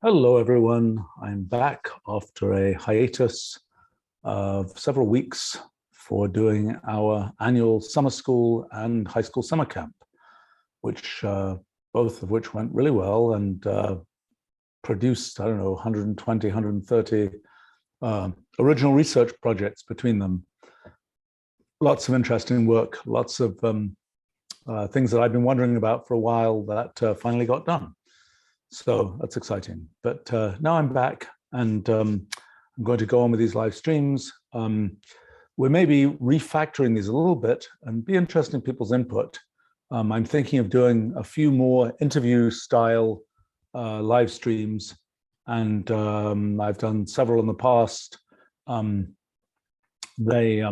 Hello, everyone. I'm back after a hiatus of several weeks for doing our annual summer school and high school summer camp, which both of which went really well and produced, I don't know, 120, 130 original research projects between them. Lots of interesting work, lots of things that I've been wondering about for a while that finally got done. So that's exciting. But now I'm back and I'm going to go on with these live streams. We may be refactoring these a little bit and be interested in people's input. I'm thinking of doing a few more interview style live streams, and I've done several in the past. They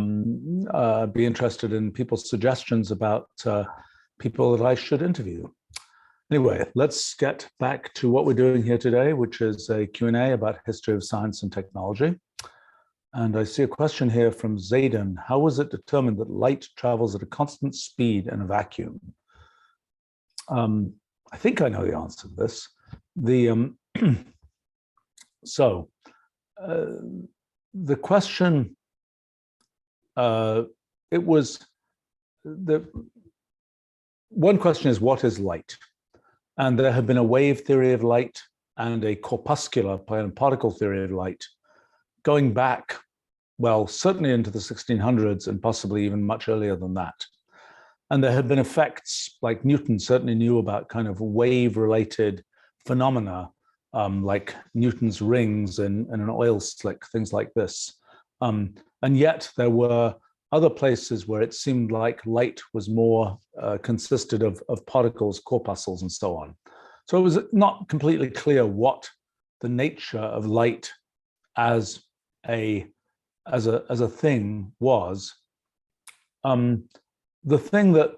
be interested in people's suggestions about people that I should interview. Anyway, let's get back to what we're doing here today, which is a Q&A about history of science and technology. And I see a question here from Zayden. How was it determined that light travels at a constant speed in a vacuum? I think I know the answer to this. The question, one question is, what is light? And there have been a wave theory of light and a corpuscular particle theory of light going back, well, certainly into the 1600s and possibly even much earlier than that. And there have been effects, like Newton certainly knew about kind of wave-related phenomena, like Newton's rings in an oil slick, things like this. And yet there were other places where it seemed like light was more consisted of particles, corpuscles, and so on. So it was not completely clear what the nature of light as a thing was. The thing that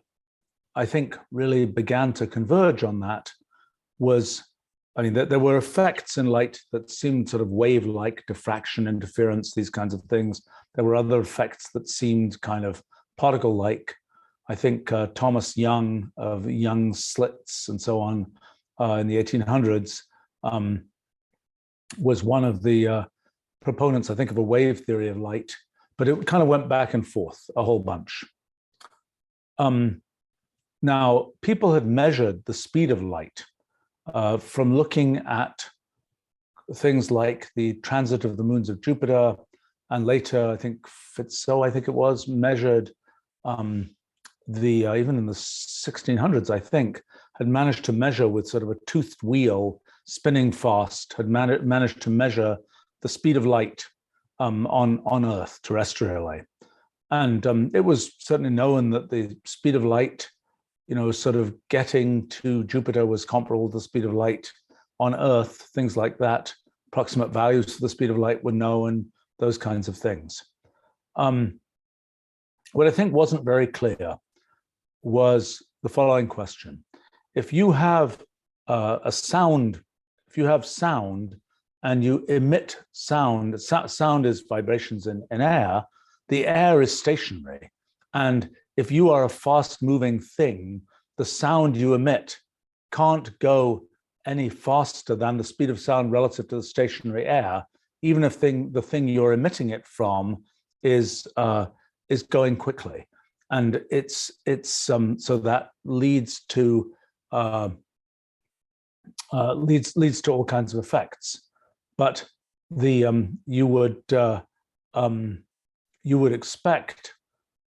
I think really began to converge on that was, I mean, there were effects in light that seemed sort of wave-like, diffraction, interference, these kinds of things. There were other effects that seemed kind of particle-like. I think Thomas Young of Young's slits and so on in the 1800s was one of the proponents, I think, of a wave theory of light, but it kind of went back and forth a whole bunch. Now, people had measured the speed of light from looking at things like the transit of the moons of Jupiter, and later, I think Fizeau, I think it was, measured even in the 1600s, I think, had managed to measure with sort of a toothed wheel spinning fast, had managed to measure the speed of light on Earth terrestrially. And it was certainly known that the speed of light, sort of getting to Jupiter was comparable to the speed of light on Earth, things like that. Approximate values for the speed of light were known, those kinds of things. What I think wasn't very clear was the following question. If you have sound and you emit sound, sound is vibrations in air, the air is stationary. And if you are a fast-moving thing, the sound you emit can't go any faster than the speed of sound relative to the stationary air, even if the thing you're emitting it from is going quickly. And so that leads to all kinds of effects. But you would expect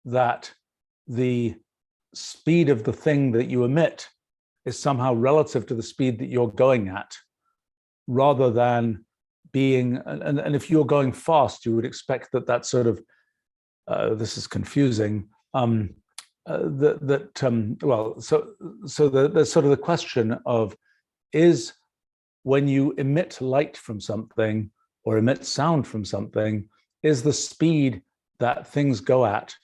that the speed of the thing that you emit is somehow relative to the speed that you're going at, rather than being, and if you're going fast, you would expect that sort of, this is confusing, well, so there's sort of the question of, is when you emit light from something or emit sound from something, is the speed that things go at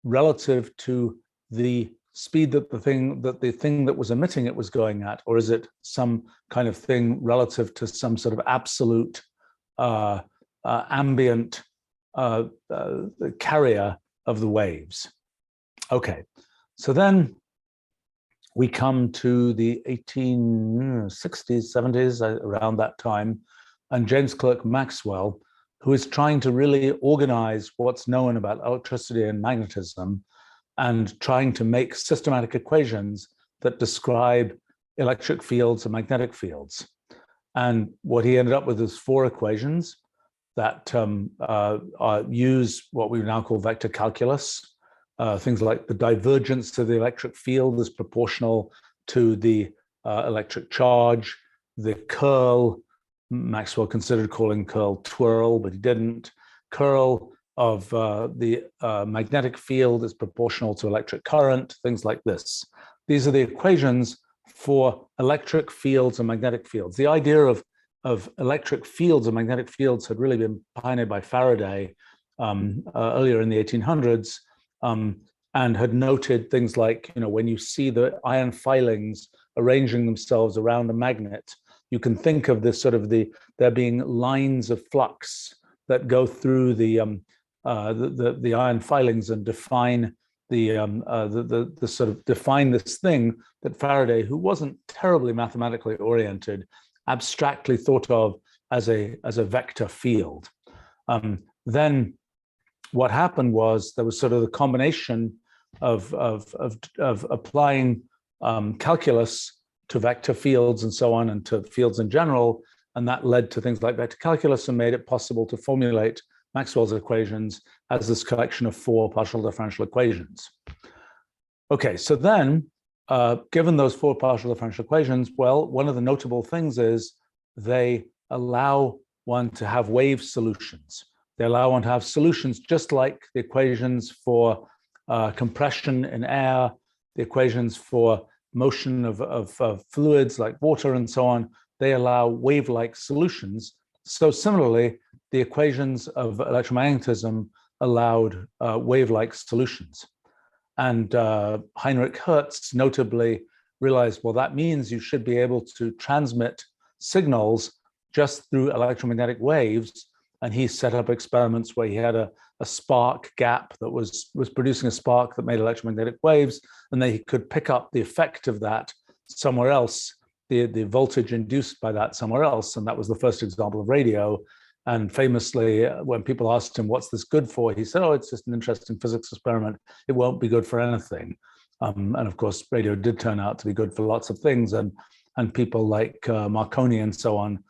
relative to the speed that the thing that was emitting it was going at, or is it some kind of thing relative to some sort of absolute ambient carrier of the waves? Okay, so then we come to the 1860s, 70s, around that time, and James Clerk Maxwell, who is trying to really organize what's known about electricity and magnetism and trying to make systematic equations that describe electric fields and magnetic fields. And what he ended up with is 4 equations that use what we now call vector calculus. Things like the divergence of the electric field is proportional to the electric charge, the curl, Maxwell considered calling curl twirl, but he didn't. Curl of the magnetic field is proportional to electric current, things like this. These are the equations for electric fields and magnetic fields. The idea of electric fields and magnetic fields had really been pioneered by Faraday earlier in the 1800s, and had noted things like, when you see the iron filings arranging themselves around a magnet, you can think of this sort of there being lines of flux that go through the iron filings and define the sort of define this thing that Faraday, who wasn't terribly mathematically oriented, abstractly thought of as a vector field. Then what happened was there was sort of the combination of applying calculus to vector fields and so on, and to fields in general, and that led to things like vector calculus and made it possible to formulate Maxwell's equations as this collection of 4 partial differential equations. Okay, so then, given those 4 partial differential equations, well, one of the notable things is they allow one to have wave solutions. They allow one to have solutions just like the equations for compression in air, the equations for motion of fluids like water and so on. They allow wave-like solutions. So similarly, the equations of electromagnetism allowed wave-like solutions. And Heinrich Hertz notably realized, well, that means you should be able to transmit signals just through electromagnetic waves. And he set up experiments where he had a spark gap that was producing a spark that made electromagnetic waves, and then he could pick up the effect of that somewhere else, the voltage induced by that somewhere else. And that was the first example of radio. And famously, when people asked him, what's this good for? He said, oh, it's just an interesting physics experiment. It won't be good for anything. And of course, radio did turn out to be good for lots of things. And people like Marconi and so on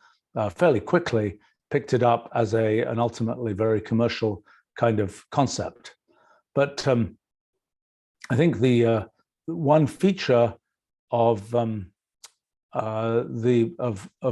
fairly quickly picked it up as an ultimately very commercial kind of concept. But I think the one feature of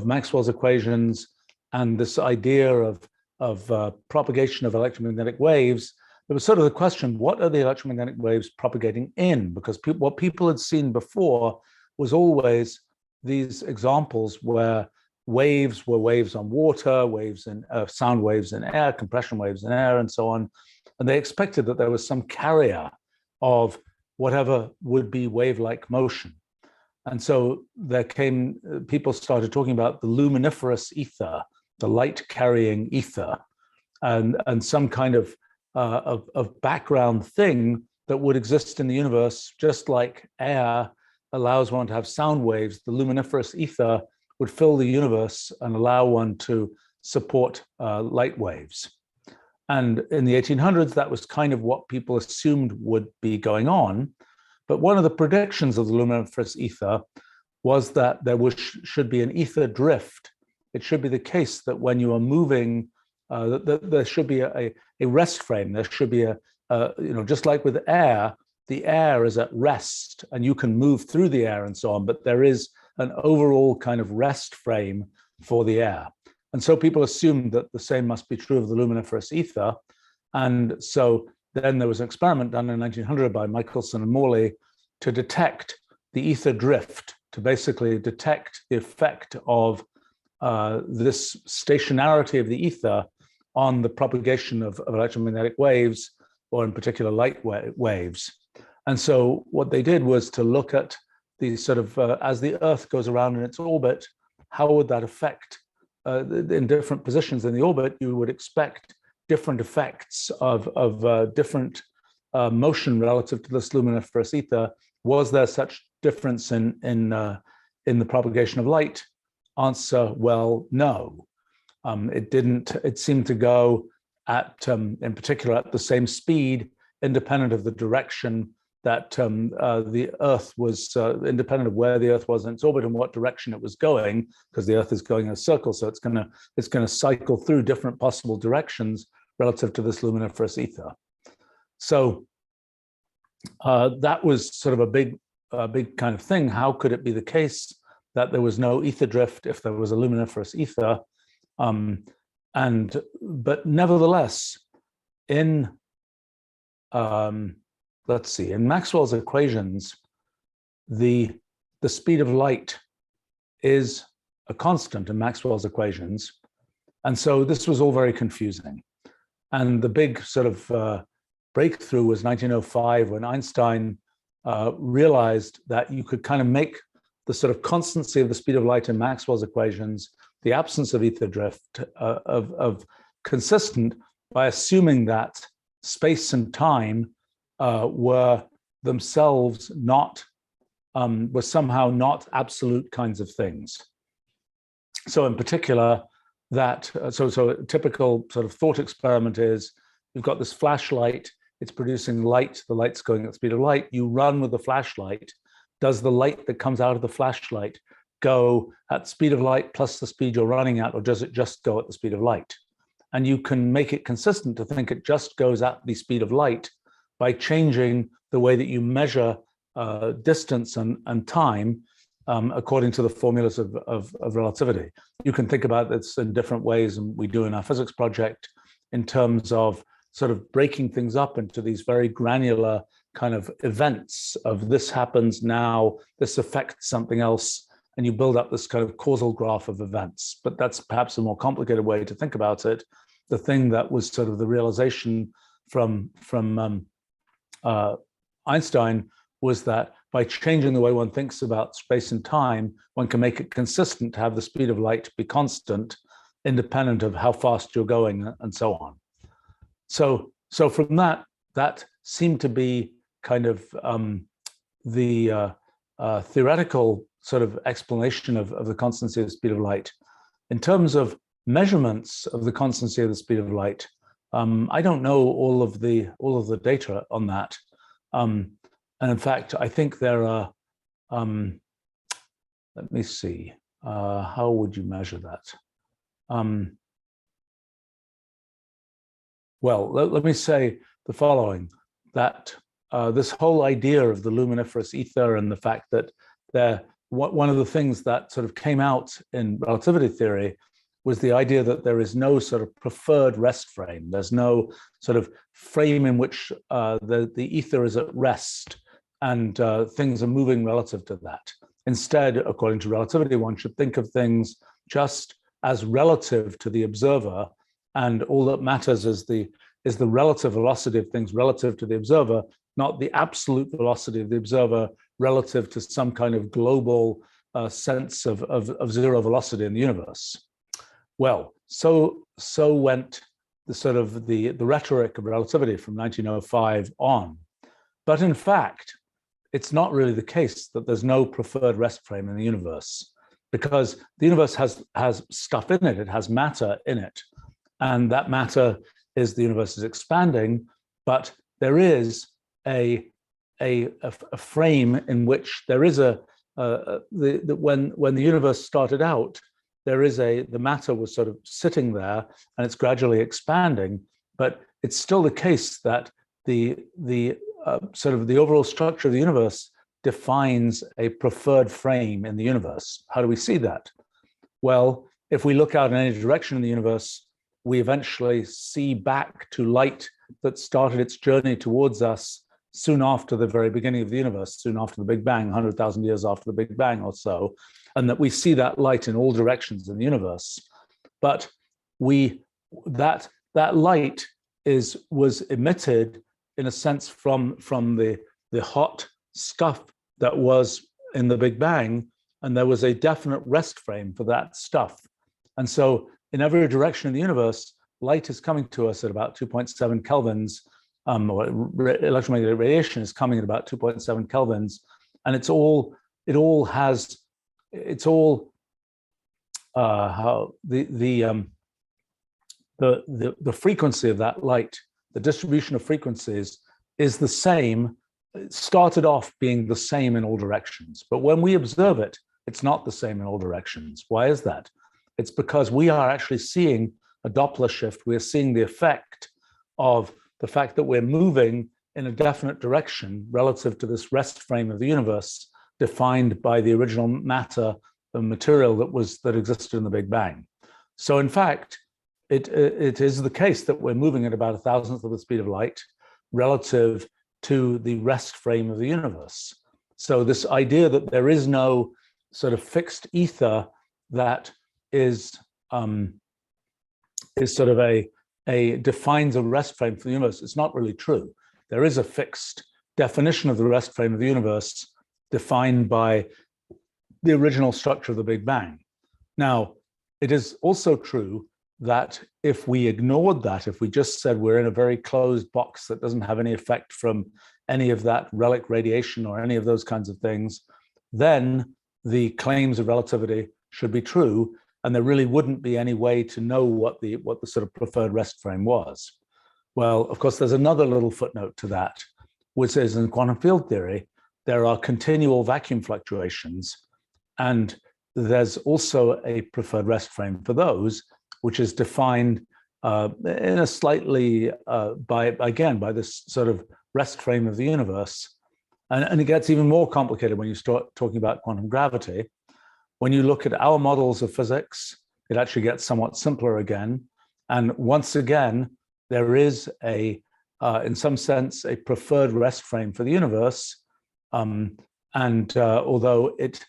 Maxwell's equations and this idea of propagation of electromagnetic waves, there was sort of the question, what are the electromagnetic waves propagating in? Because what people had seen before was always these examples where waves were waves on water, waves in sound waves in air, compression waves in air, and so on. And they expected that there was some carrier of whatever would be wave-like motion. And so people started talking about the luminiferous ether, the light-carrying ether, and some kind of background thing that would exist in the universe, just like air allows one to have sound waves. The luminiferous ether would fill the universe and allow one to support light waves. And in the 1800s, that was kind of what people assumed would be going on. But one of the predictions of the luminiferous ether was that there should be an ether drift. It should be the case that when you are moving, that there should be a rest frame. There should be just like with air, the air is at rest and you can move through the air and so on, but there is an overall kind of rest frame for the air. And so people assumed that the same must be true of the luminiferous ether. And so then there was an experiment done in 1900 by Michelson and Morley to detect the ether drift, to basically detect the effect of this stationarity of the ether on the propagation of electromagnetic waves, or in particular light waves. And so what they did was to look at the sort of, as the Earth goes around in its orbit, how would that affect, in different positions in the orbit, you would expect different effects of different motion relative to this luminiferous ether. Was there such difference in the propagation of light? Answer, well, no. It didn't. It seemed to go at, in particular, at the same speed, independent of the direction that the Earth was, independent of where the Earth was in its orbit and what direction it was going, because the Earth is going in a circle, so it's going to cycle through different possible directions relative to this luminiferous ether. So that was sort of a big kind of thing. How could it be the case that there was no ether drift if there was a luminiferous ether? But nevertheless, in let's see, in Maxwell's equations, the speed of light is a constant in Maxwell's equations. And so this was all very confusing. And the big sort of breakthrough was 1905, when Einstein realized that you could kind of make the sort of constancy of the speed of light in Maxwell's equations, the absence of ether drift, of consistent by assuming that space and time were themselves not, were somehow not absolute kinds of things. So in particular, that, so a typical sort of thought experiment is, you've got this flashlight, it's producing light, the light's going at the speed of light, you run with the flashlight. Does the light that comes out of the flashlight go at the speed of light plus the speed you're running at, or does it just go at the speed of light? And you can make it consistent to think it just goes at the speed of light by changing the way that you measure distance and time according to the formulas of relativity. You can think about this in different ways, and we do in our physics project, in terms of sort of breaking things up into these very granular kind of events of this happens now, this affects something else, and you build up this kind of causal graph of events. But that's perhaps a more complicated way to think about it. The thing that was sort of the realization from Einstein was that by changing the way one thinks about space and time, one can make it consistent to have the speed of light be constant, independent of how fast you're going, and so on. So from that seemed to be kind of the theoretical sort of explanation of the constancy of the speed of light. In terms of measurements of the constancy of the speed of light, I don't know all of the data on that. And in fact, I think there are, let me see, how would you measure that? Well, let me say the following, that this whole idea of the luminiferous ether and the fact that one of the things that sort of came out in relativity theory was the idea that there is no sort of preferred rest frame. There's no sort of frame in which the ether is at rest and things are moving relative to that. Instead, according to relativity, one should think of things just as relative to the observer, and all that matters is the relative velocity of things relative to the observer, not the absolute velocity of the observer relative to some kind of global sense of zero velocity in the universe. Well, so went the sort of the rhetoric of relativity from 1905 on. But in fact, it's not really the case that there's no preferred rest frame in the universe, because the universe has stuff in it, it has matter in it. And that matter is the universe is expanding, but there is a frame in which there is when the universe started out, the matter was sort of sitting there and it's gradually expanding, but it's still the case that the sort of the overall structure of the universe defines a preferred frame in the universe. How do we see that? Well, if we look out in any direction in the universe, we eventually see back to light that started its journey towards us soon after the very beginning of the universe, soon after the Big Bang, 100,000 years after the Big Bang or so, and that we see that light in all directions in the universe. But that light was emitted in a sense from the hot stuff that was in the Big Bang, and there was a definite rest frame for that stuff. And so in every direction in the universe, light is coming to us at about 2.7 kelvins, or electromagnetic radiation is coming at about 2.7 kelvins and it's all how the frequency of that light, the distribution of frequencies is the same. It started off being the same in all directions, but when we observe it, it's not the same in all directions. Why is that? It's because we are actually seeing a Doppler shift. We're seeing the effect of the fact that we're moving in a definite direction relative to this rest frame of the universe defined by the original matter, the material that existed in the Big Bang. So in fact, it is the case that we're moving at about 1,000th of the speed of light relative to the rest frame of the universe. So this idea that there is no sort of fixed ether that is sort of defines a rest frame for the universe, it's not really true. There is a fixed definition of the rest frame of the universe defined by the original structure of the Big Bang. Now, it is also true that if we ignored that, if we just said we're in a very closed box that doesn't have any effect from any of that relic radiation or any of those kinds of things, then the claims of relativity should be true, and there really wouldn't be any way to know what the sort of preferred rest frame was. Well, of course, there's another little footnote to that, which is in quantum field theory, there are continual vacuum fluctuations, and there's also a preferred rest frame for those, which is defined in a slightly by this sort of rest frame of the universe. And it gets even more complicated when you start talking about quantum gravity. When you look at our models of physics, it actually gets somewhat simpler again. And once again, there is in some sense, a preferred rest frame for the universe. Although it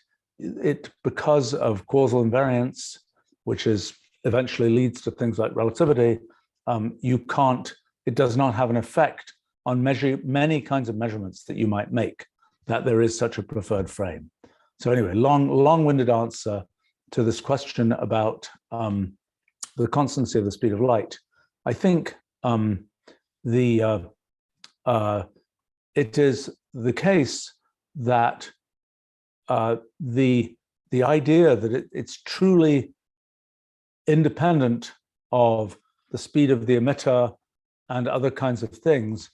because of causal invariance, which eventually leads to things like relativity, it does not have an effect on many kinds of measurements that you might make, that there is such a preferred frame. So anyway, long-winded answer to this question about the constancy of the speed of light. I think it is the case that the idea that it's truly independent of the speed of the emitter and other kinds of things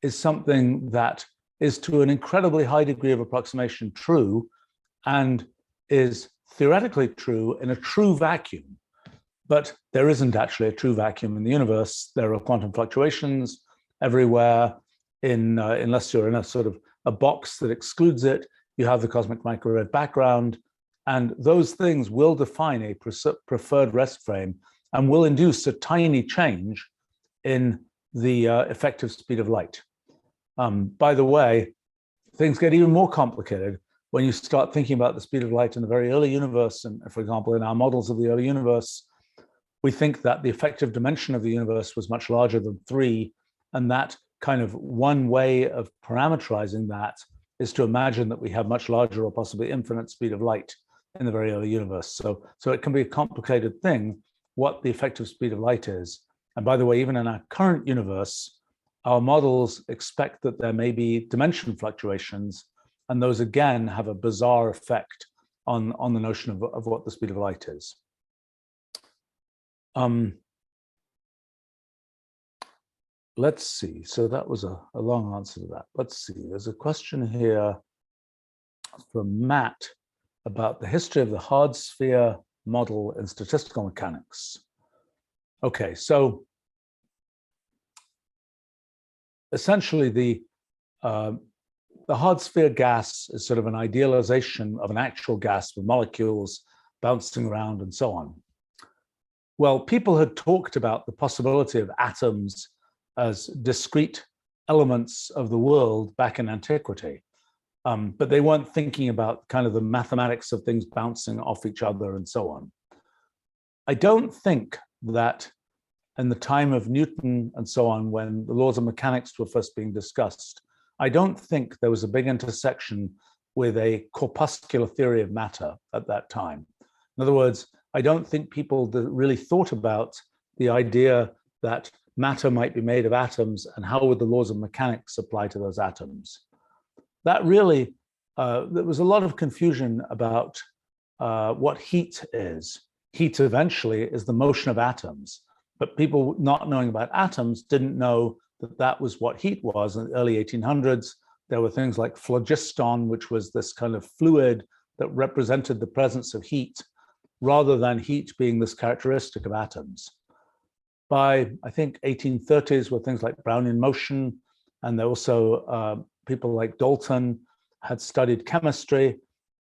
is something that is to an incredibly high degree of approximation true, and is theoretically true in a true vacuum. But there isn't actually a true vacuum in the universe. There are quantum fluctuations everywhere, unless you're in a sort of a box that excludes it. You have the cosmic microwave background, and those things will define a preferred rest frame and will induce a tiny change in the effective speed of light. By the way, things get even more complicated when you start thinking about the speed of light in the very early universe. And for example, in our models of the early universe, we think that the effective dimension of the universe was much larger than 3. And that kind of one way of parameterizing that is to imagine that we have much larger or possibly infinite speed of light in the very early universe. So it can be a complicated thing what the effective speed of light is. And by the way, even in our current universe, our models expect that there may be dimension fluctuations, and those again have a bizarre effect on the notion of what the speed of light is. Let's see, so that was a long answer to that. Let's see, there's a question here from Matt about the history of the hard sphere model in statistical mechanics. Okay, so essentially the hard sphere gas is sort of an idealization of an actual gas with molecules bouncing around and so on. Well, people had talked about the possibility of atoms as discrete elements of the world back in antiquity, but they weren't thinking about kind of the mathematics of things bouncing off each other and so on. I don't think that in the time of Newton and so on, when the laws of mechanics were first being discussed, I don't think there was a big intersection with a corpuscular theory of matter at that time. In other words, I don't think people really thought about the idea that matter might be made of atoms and how would the laws of mechanics apply to those atoms. That really there was a lot of confusion about what heat is. Heat eventually is the motion of atoms, but people not knowing about atoms didn't know that that was what heat was. In the early 1800s, there were things like phlogiston, which was this kind of fluid that represented the presence of heat, rather than heat being this characteristic of atoms. By, I think, 1830s were things like Brownian motion, and there also people like Dalton had studied chemistry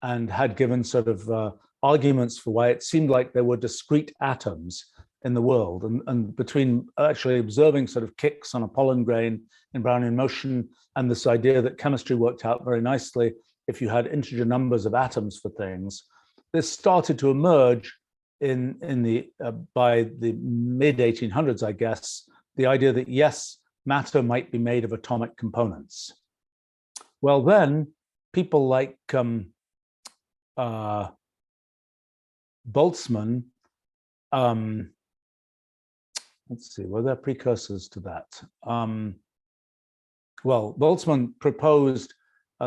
and had given sort of arguments for why it seemed like there were discrete atoms in the world. And between actually observing sort of kicks on a pollen grain in Brownian motion and this idea that chemistry worked out very nicely if you had integer numbers of atoms for things, this started to emerge in the by the mid 1800s, I guess, the idea that yes, matter might be made of atomic components. Well, then people like Boltzmann, let's see, were there precursors to that? Well, Boltzmann proposed,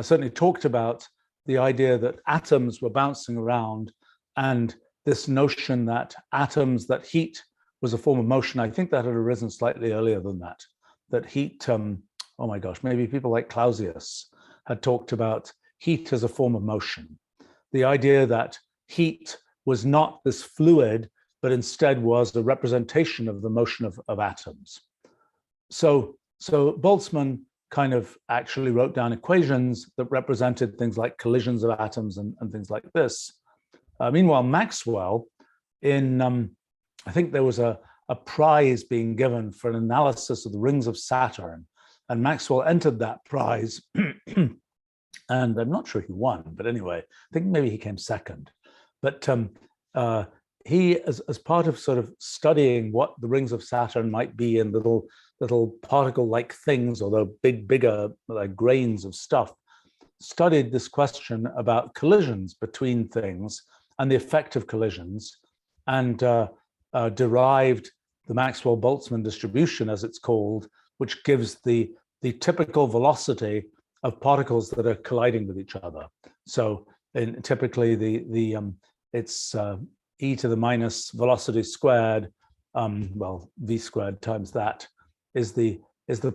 certainly talked about the idea that atoms were bouncing around, and this notion that atoms, that heat was a form of motion. I think that had arisen slightly earlier than that, that heat, oh my gosh, maybe people like Clausius had talked about heat as a form of motion. The idea that heat was not this fluid, but instead was the representation of the motion of atoms. So Boltzmann kind of actually wrote down equations that represented things like collisions of atoms and things like this. Meanwhile, Maxwell, I think there was a prize being given for an analysis of the rings of Saturn, and Maxwell entered that prize, and I'm not sure he won, but anyway, I think maybe he came second. But he, as part of sort of studying what the rings of Saturn might be in little particle-like things, although bigger like grains of stuff, studied this question about collisions between things and the effect of collisions, and derived the Maxwell-Boltzmann distribution, as it's called, which gives the typical velocity of particles that are colliding with each other. So typically it's e to the minus velocity squared, well, v squared times that is the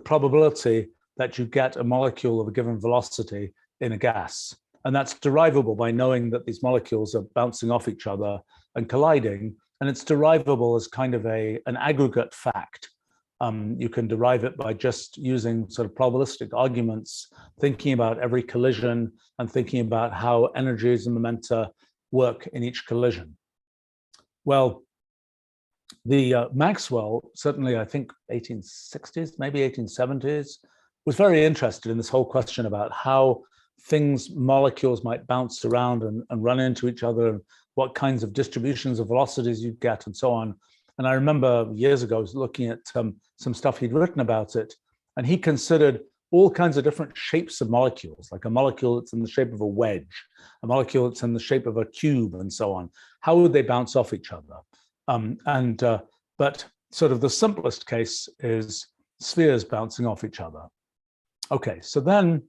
probability that you get a molecule of a given velocity in a gas. And that's derivable by knowing that these molecules are bouncing off each other and colliding. And it's derivable as kind of an aggregate fact. You can derive it by just using sort of probabilistic arguments, thinking about every collision and thinking about how energies and momenta work in each collision. Well, the Maxwell, certainly I think 1860s, maybe 1870s, was very interested in this whole question about how molecules might bounce around and run into each other, and what kinds of distributions of velocities you'd get and so on. And I remember years ago, I was looking at some stuff he'd written about it, and he considered all kinds of different shapes of molecules, like a molecule that's in the shape of a wedge, a molecule that's in the shape of a cube, and so on. How would they bounce off each other? But sort of the simplest case is spheres bouncing off each other. Okay, so then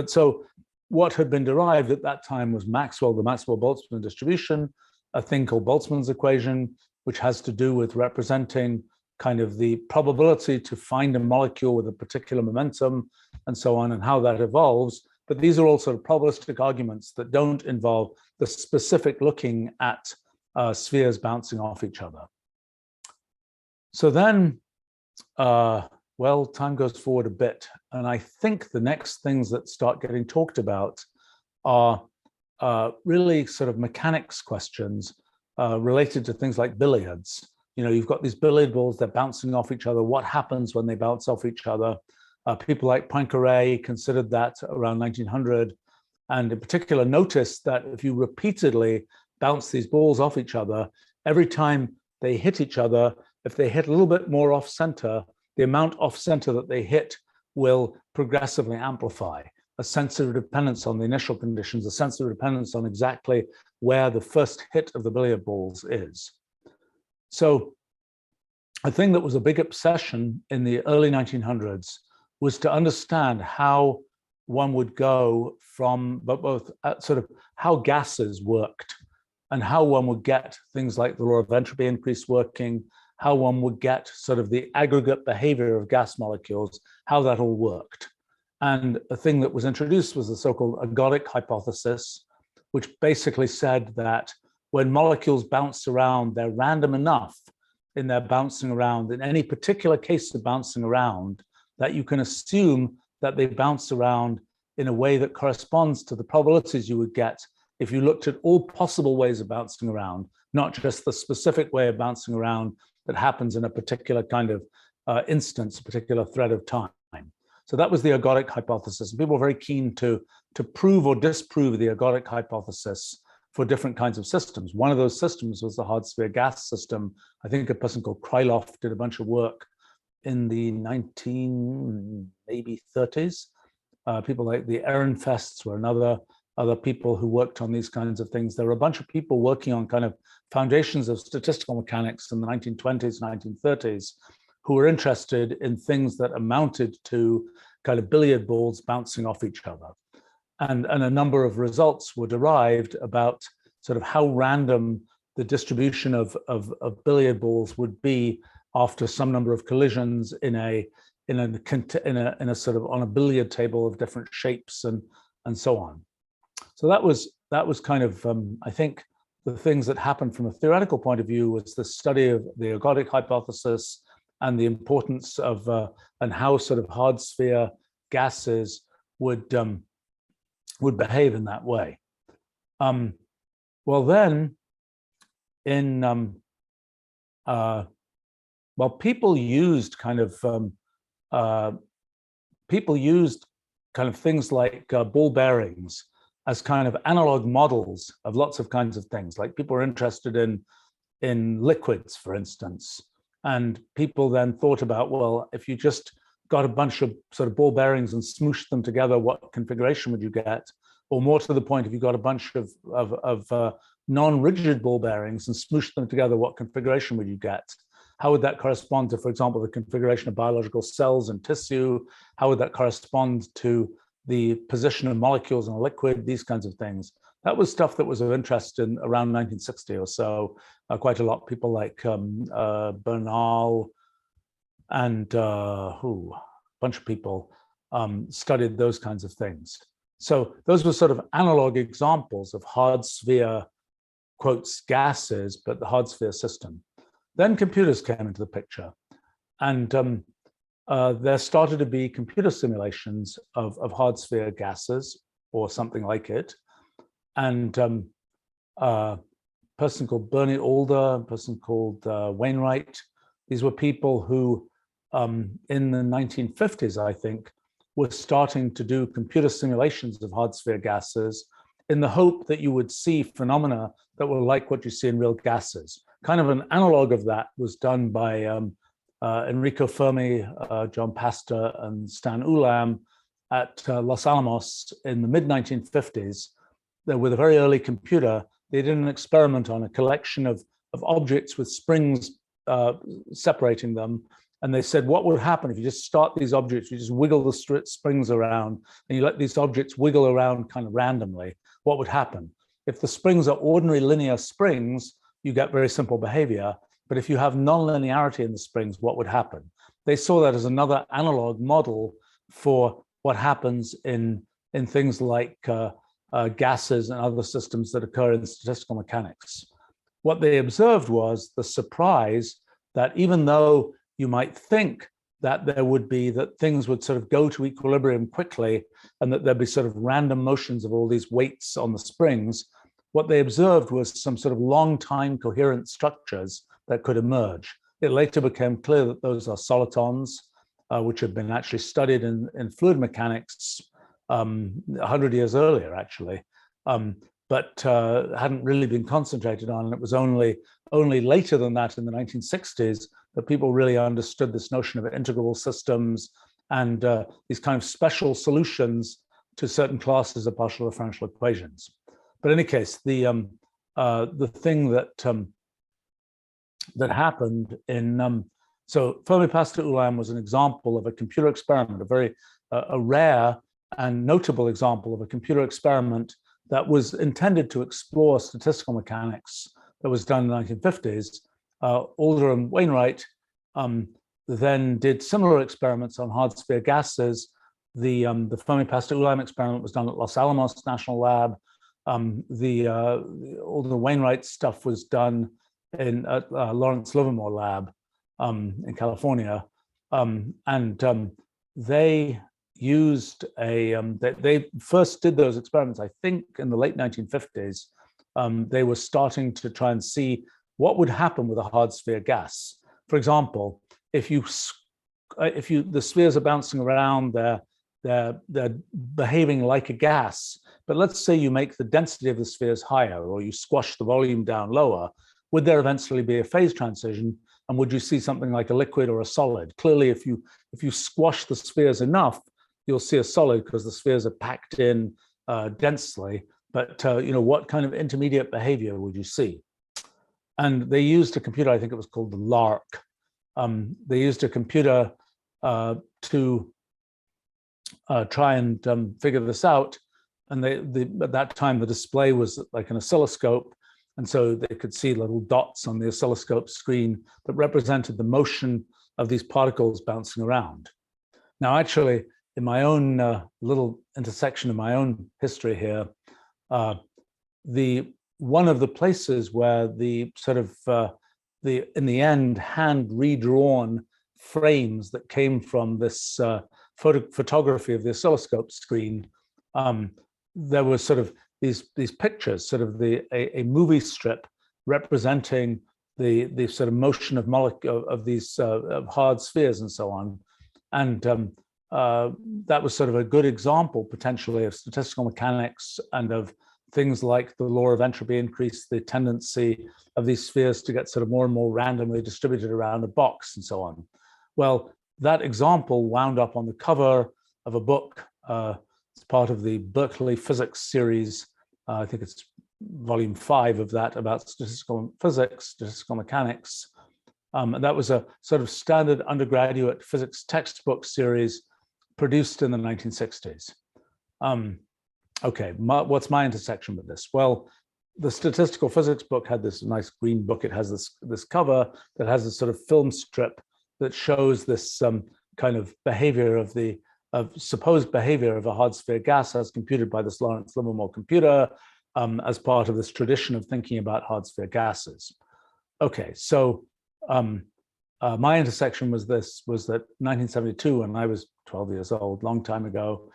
so what had been derived at that time was the Maxwell-Boltzmann distribution, a thing called Boltzmann's equation, which has to do with representing kind of the probability to find a molecule with a particular momentum and so on, and how that evolves. But these are all sort of probabilistic arguments that don't involve the specific looking at spheres bouncing off each other. So then, well, time goes forward a bit, and I think the next things that start getting talked about are really sort of mechanics questions related to things like billiards. You know, you've got these billiard balls, they're bouncing off each other. What happens when they bounce off each other? People like Poincaré considered that around 1900, and in particular noticed that if you repeatedly bounce these balls off each other, every time they hit each other, if they hit a little bit more off center, the amount off center that they hit will progressively amplify. A sensitive dependence on the initial conditions, a sensitive dependence on exactly where the first hit of the billiard balls is. So a thing that was a big obsession in the early 1900s was to understand how one would go from both sort of how gases worked and how one would get things like the law of entropy increase working, how one would get sort of the aggregate behavior of gas molecules, how that all worked. And a thing that was introduced was the so-called ergodic hypothesis, which basically said that when molecules bounce around, they're random enough in their bouncing around, in any particular case of bouncing around, that you can assume that they bounce around in a way that corresponds to the probabilities you would get if you looked at all possible ways of bouncing around, not just the specific way of bouncing around that happens in a particular kind of instance, a particular thread of time. So that was the ergodic hypothesis. And people were very keen to prove or disprove the ergodic hypothesis for different kinds of systems. One of those systems was the hard sphere gas system. I think a person called Krylov did a bunch of work in the 1930s. People like the Ehrenfests were other people who worked on these kinds of things. There were a bunch of people working on kind of foundations of statistical mechanics in the 1920s, 1930s, who were interested in things that amounted to kind of billiard balls bouncing off each other. And a number of results were derived about sort of how random the distribution of billiard balls would be after some number of collisions in a sort of on a billiard table of different shapes and so on. So that was kind of I think the things that happened from a theoretical point of view was the study of the ergodic hypothesis and the importance of and how sort of hard sphere gases would behave in that way. Well, then, people used kind of things like ball bearings as kind of analog models of lots of kinds of things. Like people were interested in liquids, for instance, and people then thought about, well, if you just got a bunch of sort of ball bearings and smooshed them together, what configuration would you get? Or more to the point, if you got a bunch of non-rigid ball bearings and smooshed them together, what configuration would you get? How would that correspond to, for example, the configuration of biological cells and tissue? How would that correspond to the position of molecules in a liquid? These kinds of things. That was stuff that was of interest in around 1960 or so. Quite a lot. People like Bernal and a bunch of people studied those kinds of things. So those were sort of analog examples of hard sphere, quotes, gases, but the hard sphere system. Then computers came into the picture, and there started to be computer simulations of hard sphere gases or something like it. And a person called Bernie Alder, a person called Wainwright, these were people who in the 1950s, I think, were starting to do computer simulations of hard sphere gases in the hope that you would see phenomena that were like what you see in real gases. Kind of an analog of that was done by Enrico Fermi, John Pastor, and Stan Ulam at Los Alamos in the mid-1950s. With a very early computer, they did an experiment on a collection of objects with springs separating them. And they said, what would happen if you just start these objects, you just wiggle the springs around, and you let these objects wiggle around kind of randomly, what would happen? If the springs are ordinary linear springs, you get very simple behavior. But if you have nonlinearity in the springs, what would happen? They saw that as another analog model for what happens in things like gases and other systems that occur in statistical mechanics. What they observed was the surprise that even though you might think that there would be, that things would sort of go to equilibrium quickly and that there'd be sort of random motions of all these weights on the springs, what they observed was some sort of long time coherent structures that could emerge. It later became clear that those are solitons, which had been actually studied in fluid mechanics 100 years earlier, actually, but hadn't really been concentrated on. And it was only later than that, in the 1960s, that people really understood this notion of integrable systems and these kind of special solutions to certain classes of partial differential equations. But in any case, the thing that that happened in So Fermi-Pastor-Ulam was an example of a computer experiment, a very rare and notable example of a computer experiment that was intended to explore statistical mechanics that was done in the 1950s. Alder and Wainwright then did similar experiments on hard sphere gases. The Fermi-Pastor-Ulam experiment was done at Los Alamos National Lab. The Alder Wainwright stuff was done at Lawrence Livermore Lab in California, and they used they first did those experiments, I think, in the late 1950s. They were starting to try and see what would happen with a hard sphere gas. For example, if the spheres are bouncing around, they're behaving like a gas, but let's say you make the density of the spheres higher, or you squash the volume down lower, would there eventually be a phase transition? And would you see something like a liquid or a solid? Clearly, if you squash the spheres enough, you'll see a solid because the spheres are packed in densely. But what kind of intermediate behavior would you see? And they used a computer, I think it was called the LARC. They used a computer to try and figure this out. And at that time, the display was like an oscilloscope. And so they could see little dots on the oscilloscope screen that represented the motion of these particles bouncing around. Now, actually, in my own little intersection of my own history here, one of the places where the sort of in the end hand redrawn frames that came from this photography of the oscilloscope screen, there was sort of these pictures, sort of a movie strip representing the sort of motion of these of hard spheres and so on, and that was sort of a good example potentially of statistical mechanics and of things like the law of entropy increase, the tendency of these spheres to get sort of more and more randomly distributed around a box and so on. Well, that example wound up on the cover of a book. It's part of the Berkeley Physics series. I think it's volume 5 of that, about statistical physics, statistical mechanics. And that was a sort of standard undergraduate physics textbook series produced in the 1960s. Okay, what's my intersection with this? Well, the statistical physics book had this nice green book. It has this cover that has this sort of film strip that shows this kind of behavior of supposed behavior of a hard sphere gas as computed by this Lawrence Livermore computer as part of this tradition of thinking about hard sphere gases. Okay, so my intersection was that 1972, when I was 12 years old, long time ago,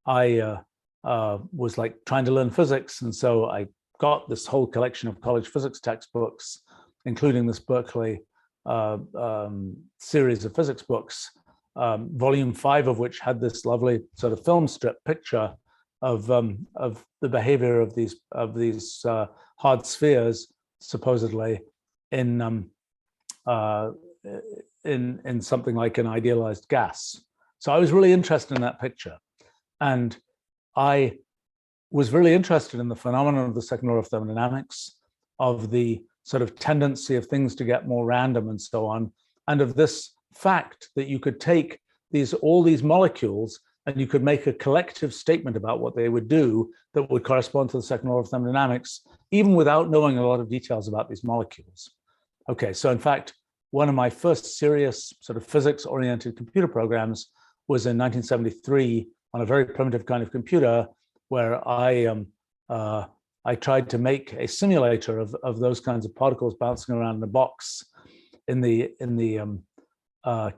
I was like trying to learn physics. And so I got this whole collection of college physics textbooks, including this Berkeley series of physics books, volume 5 of which had this lovely sort of film strip picture of the behavior of these hard spheres, supposedly in something like an idealized gas. So I was really interested in that picture, and I was really interested in the phenomenon of the second law of thermodynamics, of the sort of tendency of things to get more random and so on, and of this fact that you could take all these molecules and you could make a collective statement about what they would do that would correspond to the second law of thermodynamics, even without knowing a lot of details about these molecules. Okay, so in fact, one of my first serious sort of physics-oriented computer programs was in 1973 on a very primitive kind of computer, where I tried to make a simulator of those kinds of particles bouncing around in a box in the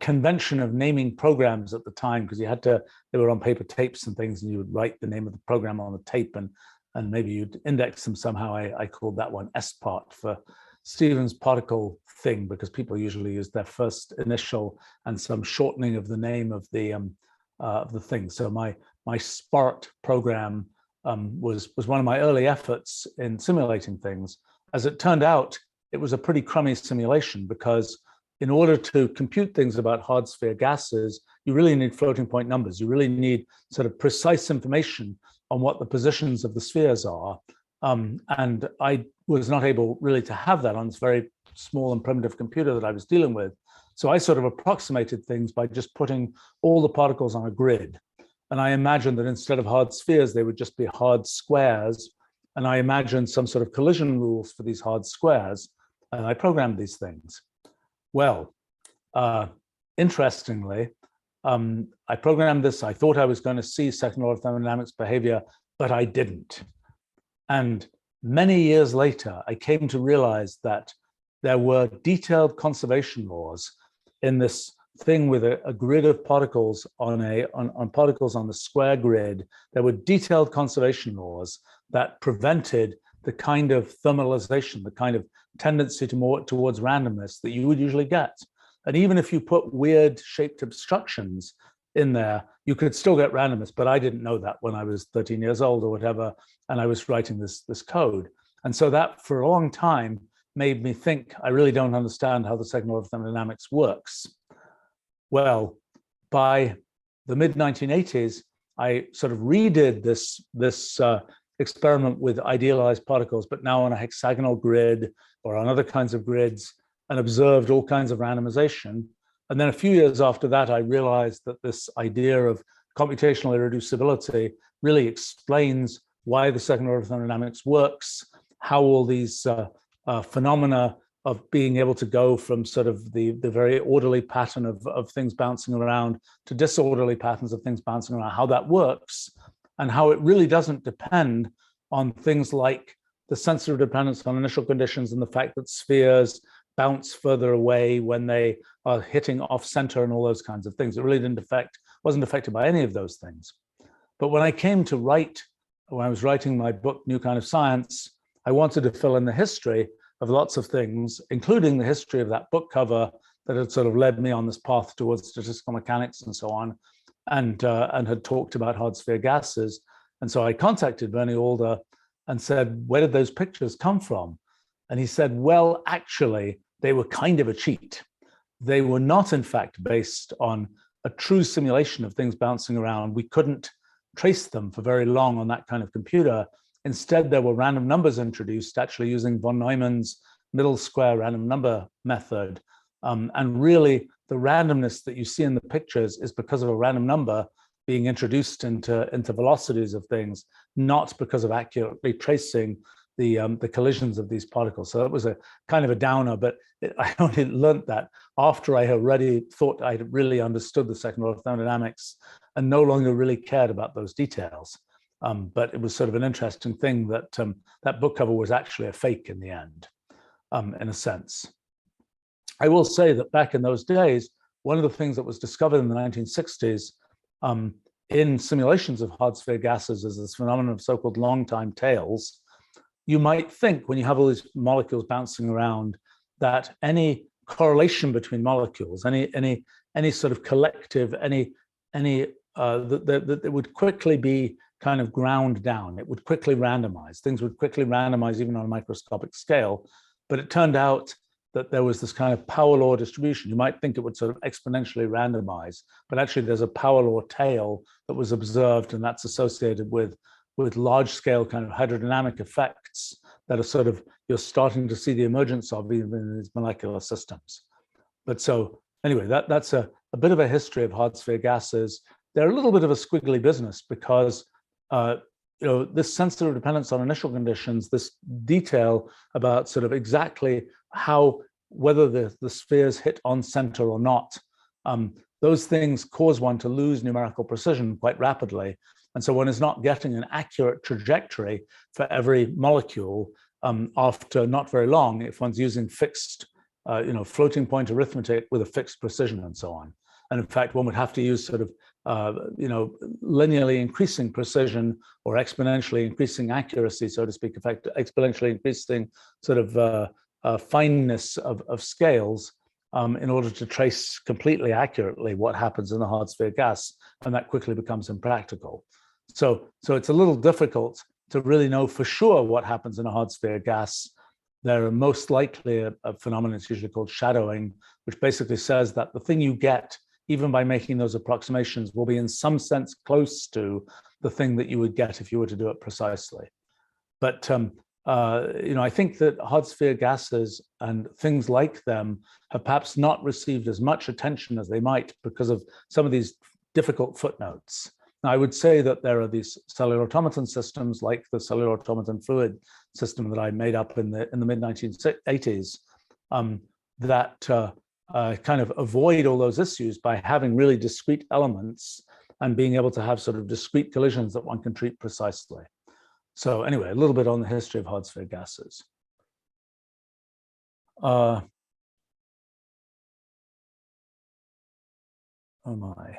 convention of naming programs at the time, because they were on paper tapes and things, and you would write the name of the program on the tape, and maybe you'd index them somehow. I called that one SPART for Stevens particle thing, because people usually use their first initial and some shortening of the name of the thing. So my SPART program was one of my early efforts in simulating things. As it turned out, it was a pretty crummy simulation, because in order to compute things about hard sphere gases, you really need floating point numbers. You really need sort of precise information on what the positions of the spheres are. And I was not able really to have that on this very small and primitive computer that I was dealing with. So I sort of approximated things by just putting all the particles on a grid. And I imagined that instead of hard spheres, they would just be hard squares. And I imagined some sort of collision rules for these hard squares. And I programmed these things. Well, interestingly, I programmed this. I thought I was going to see second order thermodynamics behavior, but I didn't. And many years later, I came to realize that there were detailed conservation laws in this thing with a grid of particles on particles on the square grid. There were detailed conservation laws that prevented the kind of thermalization, the kind of tendency towards randomness that you would usually get. And even if you put weird shaped obstructions in there, you could still get randomness. But I didn't know that when I was 13 years old or whatever, and I was writing this code. And so that for a long time made me think, I really don't understand how the second order thermodynamics works. Well, by the mid-1980s, I sort of redid this experiment with idealized particles, but now on a hexagonal grid or on other kinds of grids, and observed all kinds of randomization. And then a few years after that, I realized that this idea of computational irreducibility really explains why the second order thermodynamics works, how all these phenomena of being able to go from sort of the very orderly pattern of things bouncing around to disorderly patterns of things bouncing around, how that works, and how it really doesn't depend on things like the sensitive dependence on initial conditions and the fact that spheres bounce further away when they are hitting off center and all those kinds of things. It really wasn't affected by any of those things. But when I came to write, when I was writing my book, New Kind of Science, I wanted to fill in the history of lots of things, including the history of that book cover that had sort of led me on this path towards statistical mechanics and so on, and had talked about hard sphere gases. And so I contacted Bernie Alder and said, where did those pictures come from? And he said, well, actually, they were kind of a cheat. They were not, in fact, based on a true simulation of things bouncing around. We couldn't trace them for very long on that kind of computer. Instead, there were random numbers introduced, actually using von Neumann's middle square random number method. And really, the randomness that you see in the pictures is because of a random number being introduced into velocities of things, not because of accurately tracing the collisions of these particles. So that was a kind of a downer, but I only learned that after I had already thought I had really understood the second order thermodynamics and no longer really cared about those details. But it was sort of an interesting thing that that book cover was actually a fake in the end, in a sense. I will say that back in those days, one of the things that was discovered in the 1960s in simulations of hard sphere gases is this phenomenon of so-called long time tails. You might think when you have all these molecules bouncing around that any correlation between molecules, any sort of collective, that it would quickly be kind of ground down. It would quickly randomize. Things would quickly randomize even on a microscopic scale. But it turned out that there was this kind of power law distribution. You might think it would sort of exponentially randomize, but actually there's a power law tail that was observed, and that's associated with large scale kind of hydrodynamic effects that are sort of, you're starting to see the emergence of even in these molecular systems. But so anyway, that's a bit of a history of hard sphere gases. They're a little bit of a squiggly business because this sensitive dependence on initial conditions, this detail about sort of exactly how, whether the spheres hit on center or not, those things cause one to lose numerical precision quite rapidly. And so one is not getting an accurate trajectory for every molecule after not very long if one's using fixed, floating point arithmetic with a fixed precision and so on. And in fact, one would have to use sort of, linearly increasing precision or exponentially increasing accuracy, so to speak, exponentially increasing sort of fineness of scales in order to trace completely accurately what happens in the hard sphere gas, and that quickly becomes impractical. So it's a little difficult to really know for sure what happens in a hard sphere gas. There are most likely a phenomenon, it's usually called shadowing, which basically says that the thing you get, even by making those approximations, will be in some sense close to the thing that you would get if you were to do it precisely. But I think that hard sphere gases and things like them have perhaps not received as much attention as they might because of some of these difficult footnotes. Now, I would say that there are these cellular automaton systems, like the cellular automaton fluid system that I made up in the mid 1980s, that kind of avoid all those issues by having really discrete elements and being able to have sort of discrete collisions that one can treat precisely. So anyway, a little bit on the history of hard sphere gases. Oh my,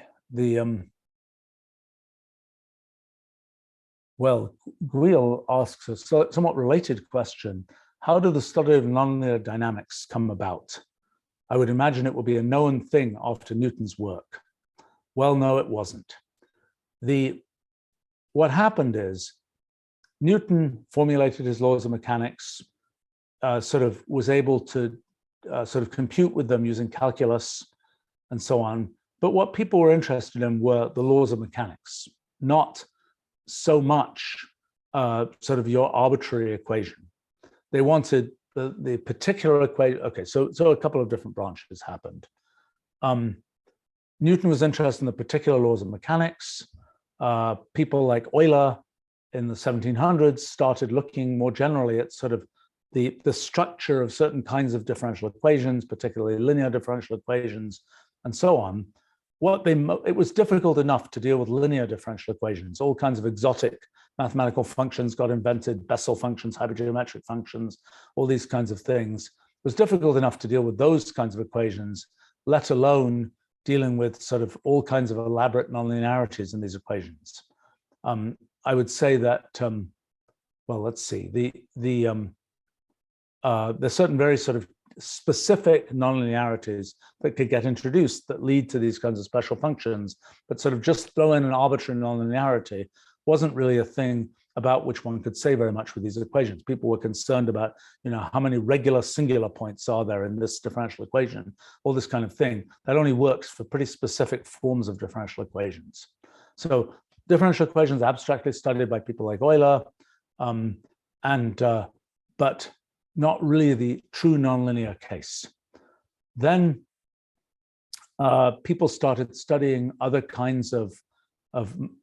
well, Guil asks a somewhat related question. How did the study of nonlinear dynamics come about? I would imagine it will be a known thing after Newton's work. Well, no, it wasn't. What happened is Newton formulated his laws of mechanics, sort of was able to sort of compute with them using calculus and so on. But what people were interested in were the laws of mechanics, not so much sort of your arbitrary equation. They wanted the particular equation. Okay, so a couple of different branches happened. Newton was interested in the particular laws of mechanics. People like Euler in the 1700s started looking more generally at sort of the structure of certain kinds of differential equations, particularly linear differential equations, and so on. It was difficult enough to deal with linear differential equations. All kinds of exotic mathematical functions got invented, Bessel functions, hypergeometric functions, all these kinds of things. It was difficult enough to deal with those kinds of equations, let alone dealing with sort of all kinds of elaborate nonlinearities in these equations. I would say that, well, let's see, there's certain very sort of specific nonlinearities that could get introduced that lead to these kinds of special functions, but sort of just throw in an arbitrary nonlinearity wasn't really a thing about which one could say very much with these equations. People were concerned about, how many regular singular points are there in this differential equation, all this kind of thing. That only works for pretty specific forms of differential equations. So differential equations abstractly studied by people like Euler, but not really the true nonlinear case. Then people started studying other kinds of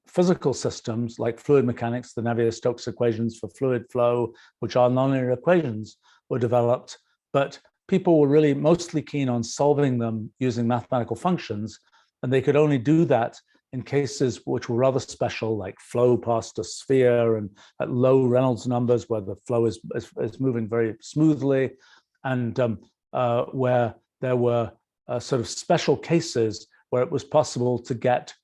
physical systems like fluid mechanics. The Navier-Stokes equations for fluid flow, which are nonlinear equations, were developed, but people were really mostly keen on solving them using mathematical functions, and they could only do that in cases which were rather special, like flow past a sphere and at low Reynolds numbers where the flow is moving very smoothly, and where there were sort of special cases where it was possible to get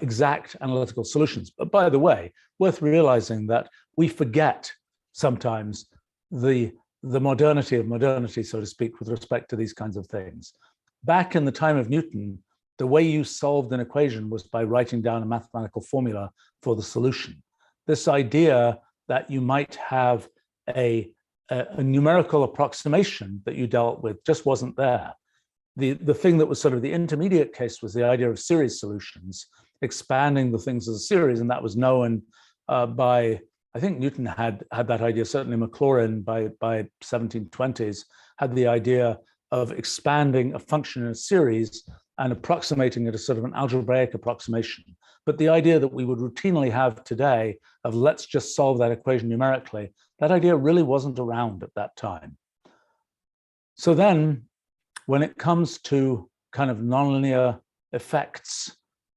exact analytical solutions. But by the way, worth realizing that we forget sometimes the modernity of modernity, so to speak, with respect to these kinds of things. Back in the time of Newton, the way you solved an equation was by writing down a mathematical formula for the solution. This idea that you might have a numerical approximation that you dealt with just wasn't there. The thing that was sort of the intermediate case was the idea of series solutions, expanding the things as a series, and that was known by, I think Newton had that idea, certainly Maclaurin by 1720s had the idea of expanding a function in a series and approximating it as sort of an algebraic approximation. But the idea that we would routinely have today of let's just solve that equation numerically, that idea really wasn't around at that time. So then when it comes to kind of nonlinear effects,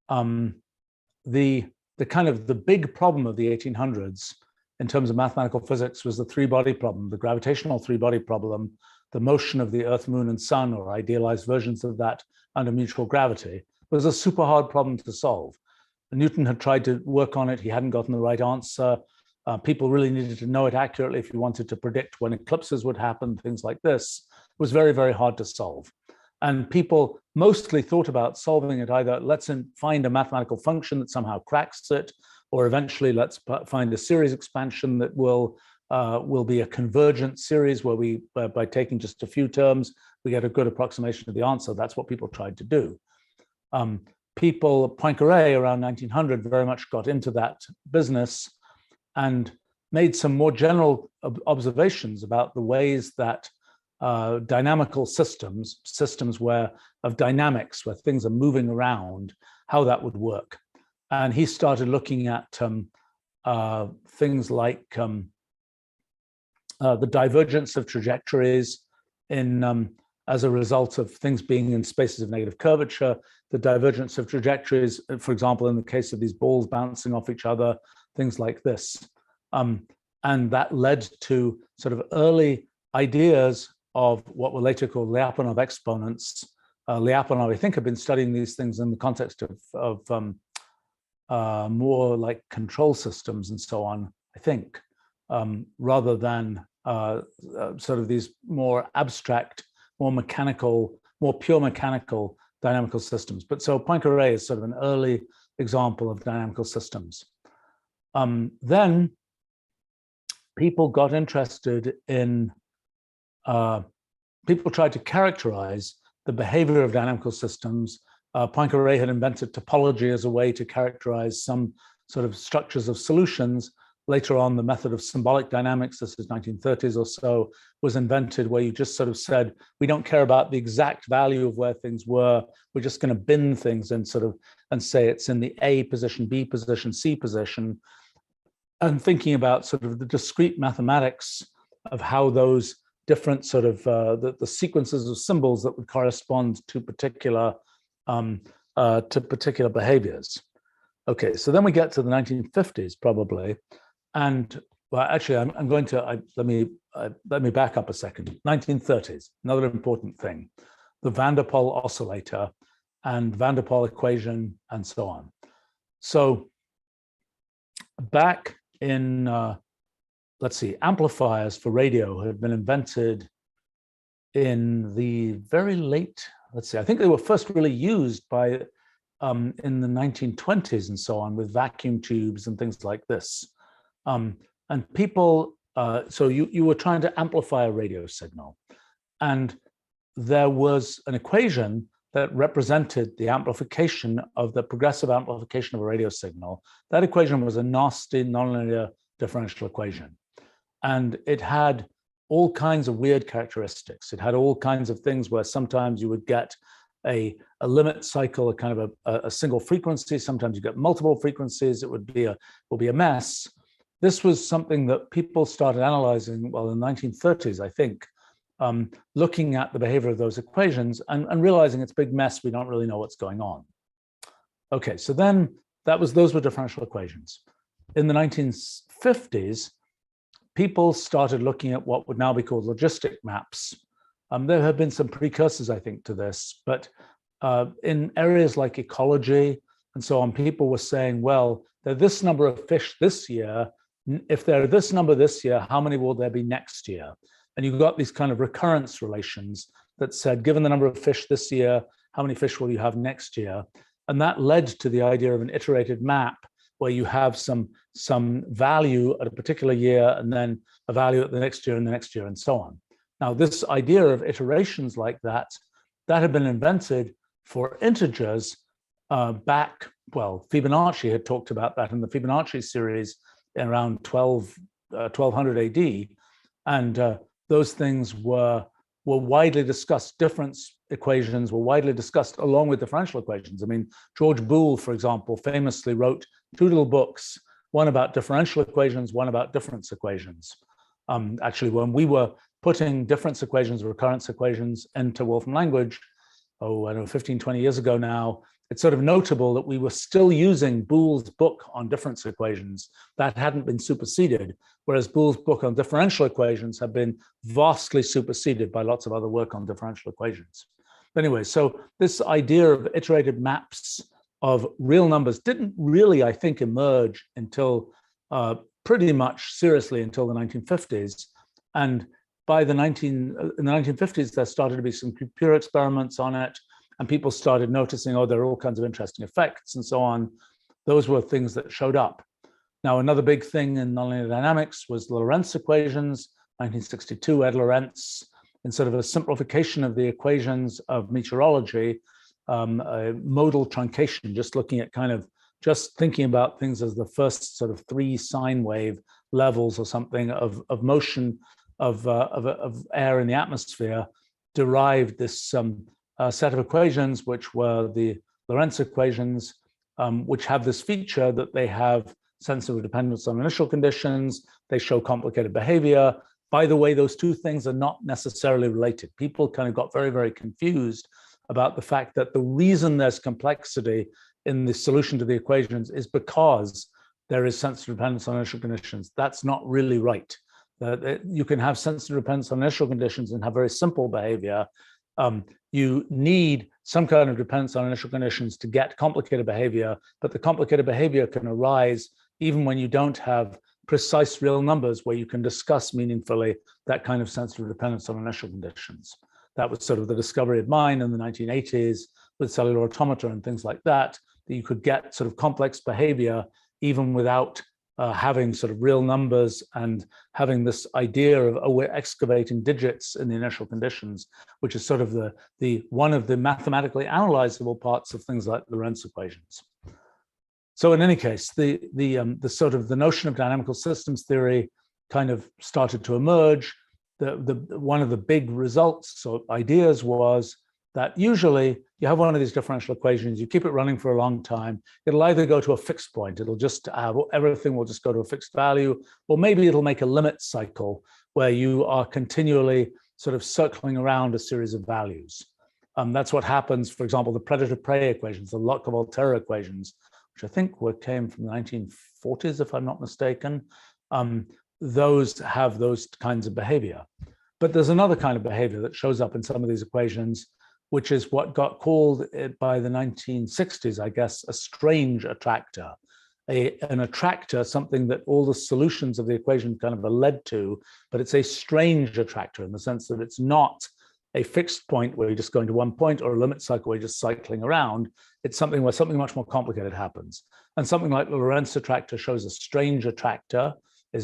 the kind of the big problem of the 1800s in terms of mathematical physics was the three-body problem, the gravitational three-body problem, the motion of the Earth, Moon, and Sun, or idealized versions of that under mutual gravity, was a super hard problem to solve. Newton had tried to work on it. He hadn't gotten the right answer. People really needed to know it accurately if you wanted to predict when eclipses would happen, things like this. It was very, very hard to solve. And people mostly thought about solving it either let's find a mathematical function that somehow cracks it, or eventually let's find a series expansion that will be a convergent series where by taking just a few terms, we get a good approximation of the answer. That's what people tried to do. Poincaré around 1900 very much got into that business, and made some more general observations about the ways that dynamical systems where of dynamics, where things are moving around, how that would work. And he started looking at things like the divergence of trajectories in as a result of things being in spaces of negative curvature, the divergence of trajectories, for example, in the case of these balls bouncing off each other, things like this. And that led to sort of early ideas of what were later called Lyapunov exponents. Lyapunov, I think, had been studying these things in the context of more like control systems and so on, I think, rather than sort of these more abstract, more mechanical, more pure mechanical dynamical systems. But so Poincaré is sort of an early example of dynamical systems. Then people got interested in, people tried to characterize the behavior of dynamical systems. Poincaré had invented topology as a way to characterize some sort of structures of solutions. Later on, the method of symbolic dynamics, this is 1930s or so, was invented, where you just sort of said, we don't care about the exact value of where things were. We're just going to bin things and sort of, and say it's in the A position, B position, C position, and thinking about sort of the discrete mathematics of how those different sort of the sequences of symbols that would correspond to particular behaviors. Okay, so then we get to the 1950s probably, and well, actually, I'm going to let me back up a second. 1930s, another important thing, the van der Pol oscillator and van der Pol equation and so on. So back in let's see, amplifiers for radio had been invented in the very late, let's see, I think they were first really used by in the 1920s and so on, with vacuum tubes and things like this. And people, so you were trying to amplify a radio signal, and there was an equation that represented the amplification of the progressive amplification of a radio signal. That equation was a nasty nonlinear differential equation. And it had all kinds of weird characteristics. It had all kinds of things where sometimes you would get a limit cycle, a kind of a single frequency. Sometimes you get multiple frequencies. It would be a mess. This was something that people started analyzing, well, in the 1930s, I think, looking at the behavior of those equations and realizing it's a big mess. We don't really know what's going on. Okay, so then those were differential equations. In the 1950s, people started looking at what would now be called logistic maps. There have been some precursors, I think, to this, but in areas like ecology and so on, people were saying, well, there are this number of fish this year. If there are this number this year, how many will there be next year? And you got these kind of recurrence relations that said, given the number of fish this year, how many fish will you have next year? And that led to the idea of an iterated map, where you have some value at a particular year and then a value at the next year and the next year and so on. Now, this idea of iterations like that had been invented for integers back, well, Fibonacci had talked about that in the Fibonacci series around 1200 AD. And those things were widely discussed. Difference equations were widely discussed along with differential equations. I mean, George Boole, for example, famously wrote two little books, one about differential equations, one about difference equations. Actually, when we were putting difference equations, recurrence equations into Wolfram language, I don't know, 15, 20 years ago now, it's sort of notable that we were still using Boole's book on difference equations. That hadn't been superseded, whereas Boole's book on differential equations had been vastly superseded by lots of other work on differential equations. But anyway, so this idea of iterated maps of real numbers didn't really, I think, emerge until pretty much seriously until the 1950s. And by in the 1950s, there started to be some pure experiments on it, and people started noticing, oh, there are all kinds of interesting effects and so on. Those were things that showed up. Now, another big thing in nonlinear dynamics was Lorentz equations, 1962, Ed Lorentz, in sort of a simplification of the equations of meteorology, a modal truncation, just looking at kind of just thinking about things as the first sort of three sine wave levels or something of motion of air in the atmosphere derived this set of equations, which were the Lorentz equations, which have this feature that they have sensitive dependence on initial conditions. They show complicated behavior. By the way, those two things are not necessarily related. People kind of got very, very confused about the fact that the reason there's complexity in the solution to the equations is because there is sensitive dependence on initial conditions. That's not really right. You can have sensitive dependence on initial conditions and have very simple behavior. You need some kind of dependence on initial conditions to get complicated behavior, but the complicated behavior can arise even when you don't have precise real numbers where you can discuss meaningfully that kind of sensitive dependence on initial conditions. That was sort of the discovery of mine in the 1980s with cellular automata and things like that, that you could get sort of complex behavior even without having sort of real numbers and having this idea of, oh, we're excavating digits in the initial conditions, which is sort of the one of the mathematically analyzable parts of things like the Lorentz equations. So in any case, the sort of the notion of dynamical systems theory kind of started to emerge. One of the big results or ideas was that usually you have one of these differential equations, you keep it running for a long time, it'll either go to a fixed point, it'll just have, everything will just go to a fixed value, or maybe it'll make a limit cycle where you are continually sort of circling around a series of values. That's what happens, for example, the predator-prey equations, the Lotka-Volterra equations, which I think came from the 1940s, if I'm not mistaken. Those have those kinds of behavior. But there's another kind of behavior that shows up in some of these equations, which is what got called by the 1960s, I guess, a strange attractor. An attractor, something that all the solutions of the equation kind of are led to, but it's a strange attractor in the sense that it's not a fixed point where you're just going to one point or a limit cycle where you're just cycling around. It's something where something much more complicated happens. And something like the Lorentz attractor shows a strange attractor.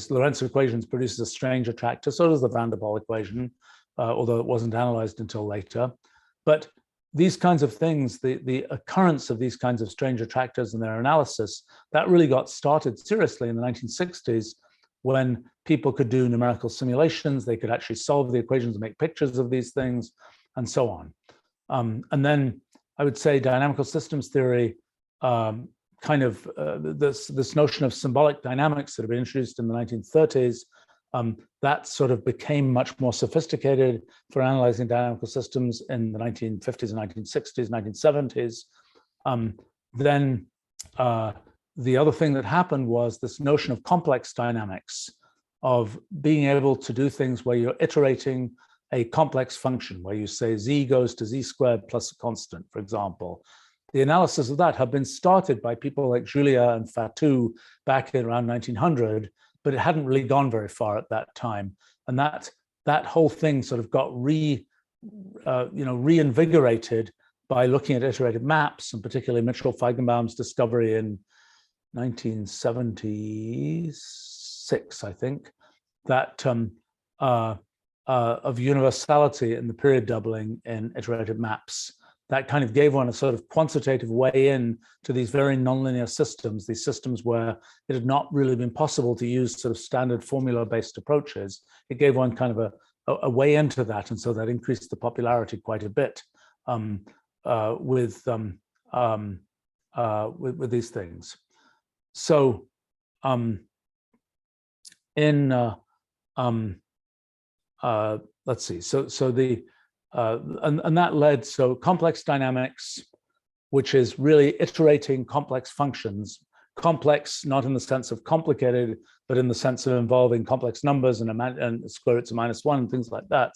Lorentz equations produces a strange attractor, so does the van der Waals equation, although it wasn't analyzed until later. But these kinds of things, the occurrence of these kinds of strange attractors and their analysis, that really got started seriously in the 1960s when people could do numerical simulations, they could actually solve the equations and make pictures of these things, and so on. And then I would say dynamical systems theory, this notion of symbolic dynamics that had been introduced in the 1930s, that sort of became much more sophisticated for analyzing dynamical systems in the 1950s and 1960s, 1970s. Then the other thing that happened was this notion of complex dynamics, of being able to do things where you're iterating a complex function, where you say z goes to z squared plus a constant, for example. The analysis of that had been started by people like Julia and Fatou back in around 1900, but it hadn't really gone very far at that time. And that whole thing sort of got reinvigorated by looking at iterated maps, and particularly Mitchell-Feigenbaum's discovery in 1976, I think, that of universality in the period doubling in iterated maps. That kind of gave one a sort of quantitative way in to these very nonlinear systems, these systems where it had not really been possible to use sort of standard formula-based approaches. It gave one kind of a way into that, and so that increased the popularity quite a bit with these things. So let's see. And that led, so complex dynamics, which is iterating complex functions, complex not in the sense of complicated, but in the sense of involving complex numbers and square roots of -1 and things like that.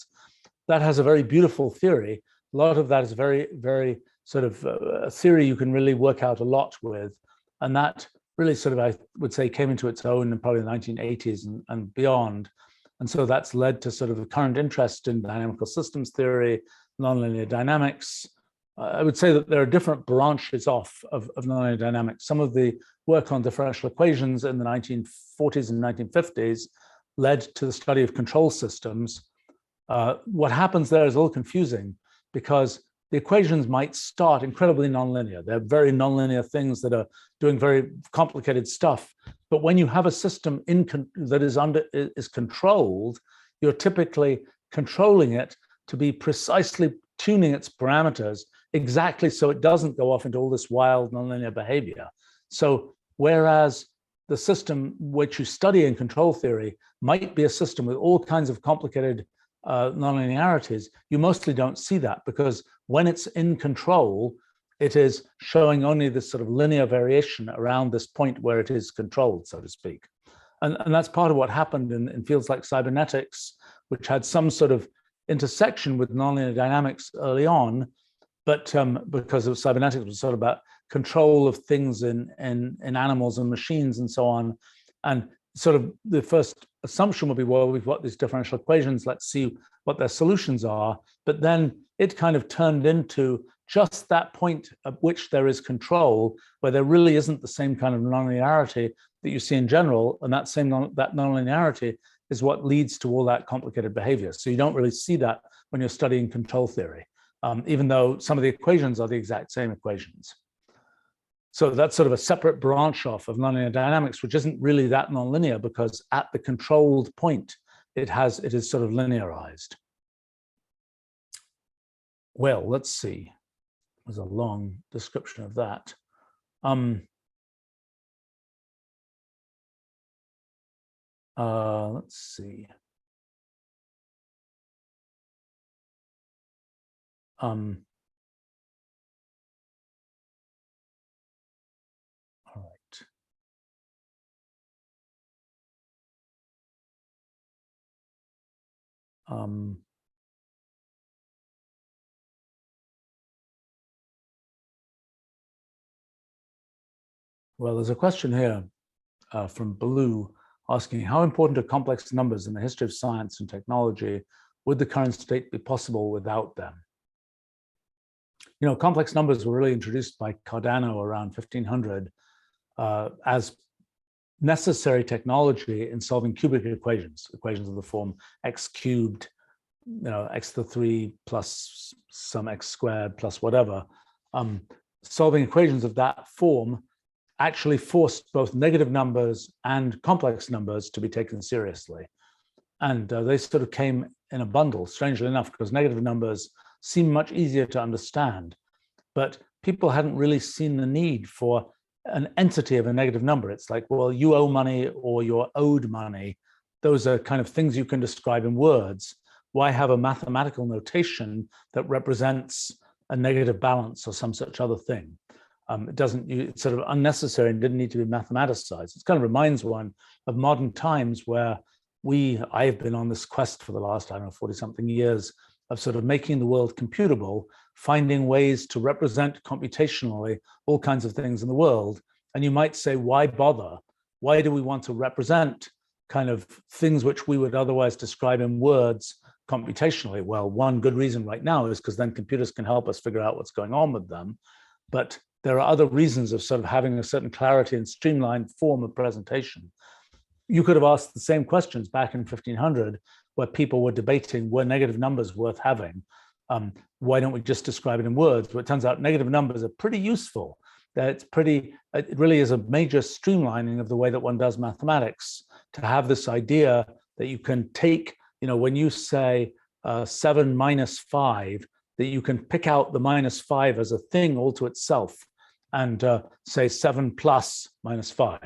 That has a very beautiful theory. A lot of that is very, very sort of a theory you can really work out a lot with. And that really sort of, I would say, came into its own in probably the 1980s and beyond. And so that's led to sort of a current interest in dynamical systems theory, nonlinear dynamics. I would say that there are different branches of nonlinear dynamics. Some of the work on differential equations in the 1940s and 1950s led to the study of control systems. What happens there is a little confusing because the equations might start incredibly nonlinear. They're very nonlinear things that are doing very complicated stuff. But when you have a system that is controlled, you're typically controlling it to be precisely tuning its parameters exactly so it doesn't go off into all this wild nonlinear behavior. So whereas the system which you study in control theory might be a system with all kinds of complicated nonlinearities, you mostly don't see that, because when it's in control, it is showing only this sort of linear variation around this point where it is controlled, so to speak. And that's part of what happened in fields like cybernetics, which had some sort of intersection with nonlinear dynamics early on, but because of cybernetics was sort of about control of things in animals and machines and so on. And sort of the first assumption would be, well, we've got these differential equations, let's see what their solutions are. But then it kind of turned into just that point at which there is control, where there really isn't the same kind of nonlinearity that you see in general. And that nonlinearity is what leads to all that complicated behavior. So you don't really see that when you're studying control theory, even though some of the equations are the exact same equations. So that's sort of a separate branch off of nonlinear dynamics, which isn't really that nonlinear, because at the controlled point, it is sort of linearized. Well, let's see. There's a long description of that. Let's see. All right. Well, there's a question here from Blue asking, how important are complex numbers in the history of science and technology? Would the current state be possible without them? You know, complex numbers were really introduced by Cardano around 1500 as necessary technology in solving cubic equations of the form x cubed, you know, x to the 3 plus some x squared plus whatever. Solving equations of that form actually forced both negative numbers and complex numbers to be taken seriously. And they sort of came in a bundle, strangely enough, because negative numbers seem much easier to understand. But people hadn't really seen the need for an entity of a negative number. It's like, well, you owe money or you're owed money. Those are kind of things you can describe in words. Why have a mathematical notation that represents a negative balance or some such other thing? It's sort of unnecessary and didn't need to be mathematicized. It kind of reminds one of modern times where I've been on this quest for the last, 40-something years of sort of making the world computable, finding ways to represent computationally all kinds of things in the world. And you might say, why bother? Why do we want to represent kind of things which we would otherwise describe in words computationally? Well, one good reason right now is because then computers can help us figure out what's going on with them. But there are other reasons of sort of having a certain clarity and streamlined form of presentation. You could have asked the same questions back in 1500, where people were debating, were negative numbers worth having? Why don't we just describe it in words? Well, it turns out negative numbers are pretty useful. It really is a major streamlining of the way that one does mathematics, to have this idea that you can take, you know, when you say 7 minus 5, that you can pick out the minus 5 as a thing all to itself and say 7 plus minus 5.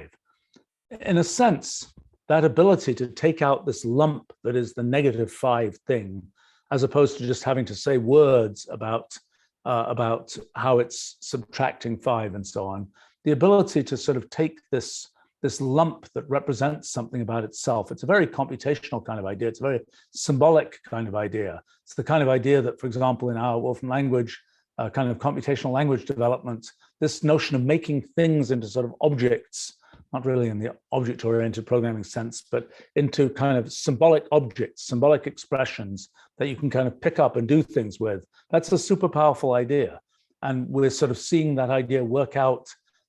In a sense, that ability to take out this lump that is the negative 5 thing, as opposed to just having to say words about how it's subtracting 5 and so on, the ability to sort of take this lump that represents something about itself. It's a very computational kind of idea. It's a very symbolic kind of idea. It's the kind of idea that, for example, in our Wolfram language, kind of computational language development, this notion of making things into sort of objects, not really in the object-oriented programming sense, but into kind of symbolic objects, symbolic expressions that you can kind of pick up and do things with. That's a super powerful idea. And we're sort of seeing that idea work out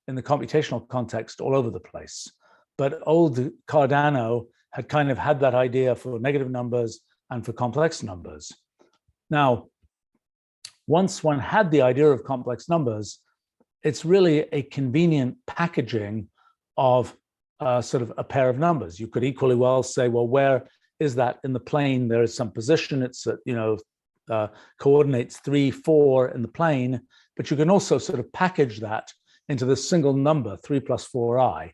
in the computational context all over the place. But old Cardano had kind of had that idea for negative numbers and for complex numbers. Now, once one had the idea of complex numbers, it's really a convenient packaging of sort of a pair of numbers. You could equally well say, well, where is that in the plane? There is some position. It's at, coordinates 3, 4 in the plane, but you can also sort of package that into this single number, 3 plus 4i.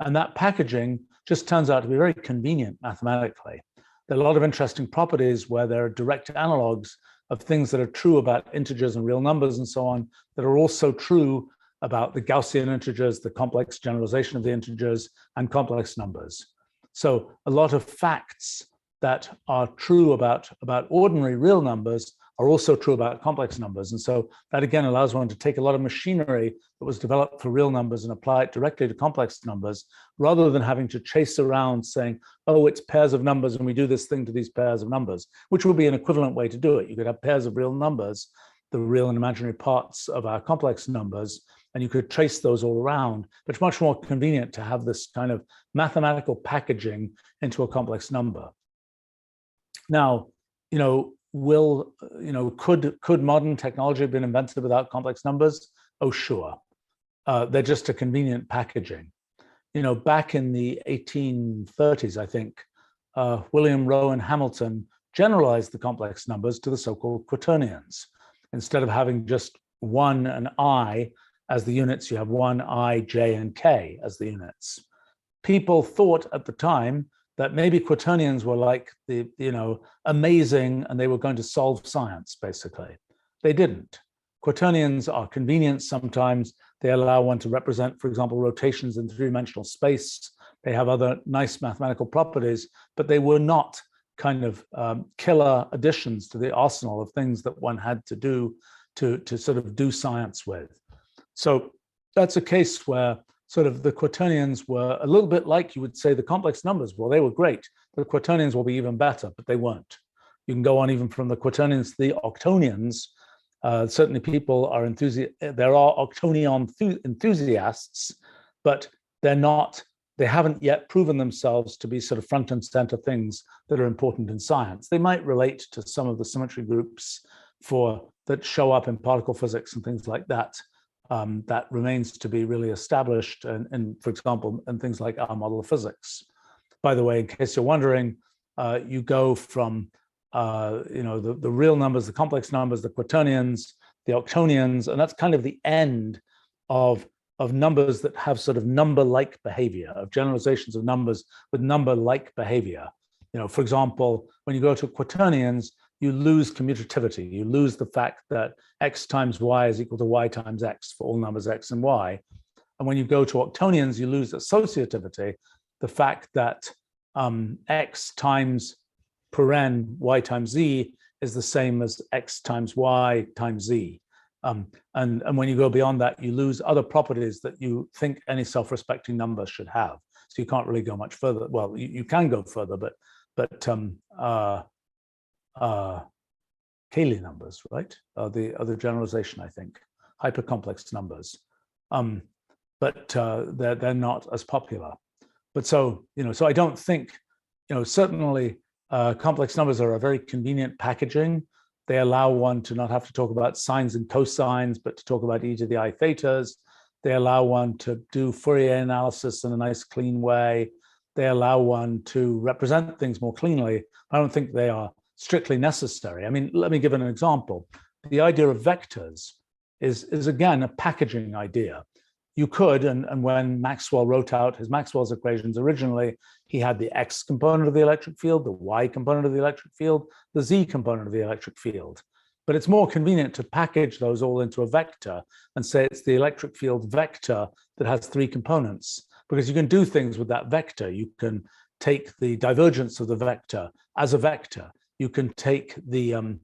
And that packaging just turns out to be very convenient mathematically. There are a lot of interesting properties where there are direct analogs of things that are true about integers and real numbers and so on, that are also true about the Gaussian integers, the complex generalization of the integers, and complex numbers. So a lot of facts that are true about ordinary real numbers are also true about complex numbers. And so that again allows one to take a lot of machinery that was developed for real numbers and apply it directly to complex numbers, rather than having to chase around saying, oh, it's pairs of numbers and we do this thing to these pairs of numbers, which would be an equivalent way to do it. You could have pairs of real numbers, the real and imaginary parts of our complex numbers, and you could trace those all around. But it's much more convenient to have this kind of mathematical packaging into a complex number. Now, could modern technology have been invented without complex numbers? Oh, sure. They're just a convenient packaging. Back in the 1830s, I think, William Rowan Hamilton generalized the complex numbers to the so-called quaternions. Instead of having just 1 and I as the units, you have 1, I, j, and k as the units. People thought at the time that maybe quaternions were like the, amazing, and they were going to solve science, basically. They didn't. Quaternions are convenient sometimes. They allow one to represent, for example, rotations in three-dimensional space. They have other nice mathematical properties, but they were not kind of killer additions to the arsenal of things that one had to do to sort of do science with. So that's a case where sort of the quaternions were a little bit like, you would say, the complex numbers. Well, they were great. The quaternions will be even better, but they weren't. You can go on even from the quaternions to the octonions. Certainly people are there are octonion enthusiasts, but they haven't yet proven themselves to be sort of front and center things that are important in science. They might relate to some of the symmetry groups that show up in particle physics and things like that. That remains to be really established, and for example, in things like our model of physics. By the way, in case you're wondering, you go from the real numbers, the complex numbers, the quaternions, the octonions, and that's kind of the end of numbers that have sort of number-like behavior, of generalizations of numbers with number-like behavior. For example, when you go to quaternions, you lose commutativity. You lose the fact that x times y is equal to y times x for all numbers x and y. And when you go to octonions, you lose associativity, the fact that x times paren y times z is the same as x times y times z. And when you go beyond that, you lose other properties that you think any self-respecting number should have. So you can't really go much further. Well, you can go further, but Cayley numbers, right? The other generalization, I think, hypercomplex numbers, but they're not as popular. But so I don't think, certainly complex numbers are a very convenient packaging. They allow one to not have to talk about sines and cosines, but to talk about e to the I thetas. They allow one to do Fourier analysis in a nice, clean way. They allow one to represent things more cleanly. I don't think they are strictly necessary. I mean, let me give an example. The idea of vectors is again a packaging idea. You could, and when Maxwell wrote out his Maxwell's equations originally, he had the x component of the electric field, the y component of the electric field, the z component of the electric field. But it's more convenient to package those all into a vector and say it's the electric field vector that has 3 components, because you can do things with that vector. You can take the divergence of the vector as a vector. You can take the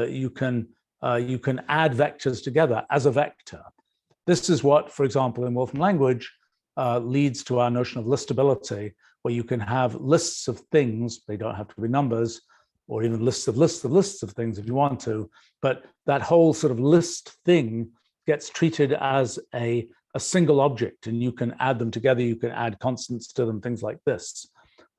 you can add vectors together as a vector. This is what, for example, in Wolfram language leads to our notion of listability, where you can have lists of things. They don't have to be numbers, or even lists of things if you want to, but that whole sort of list thing gets treated as a single object, and you can add them together. You can add constants to them, things like this.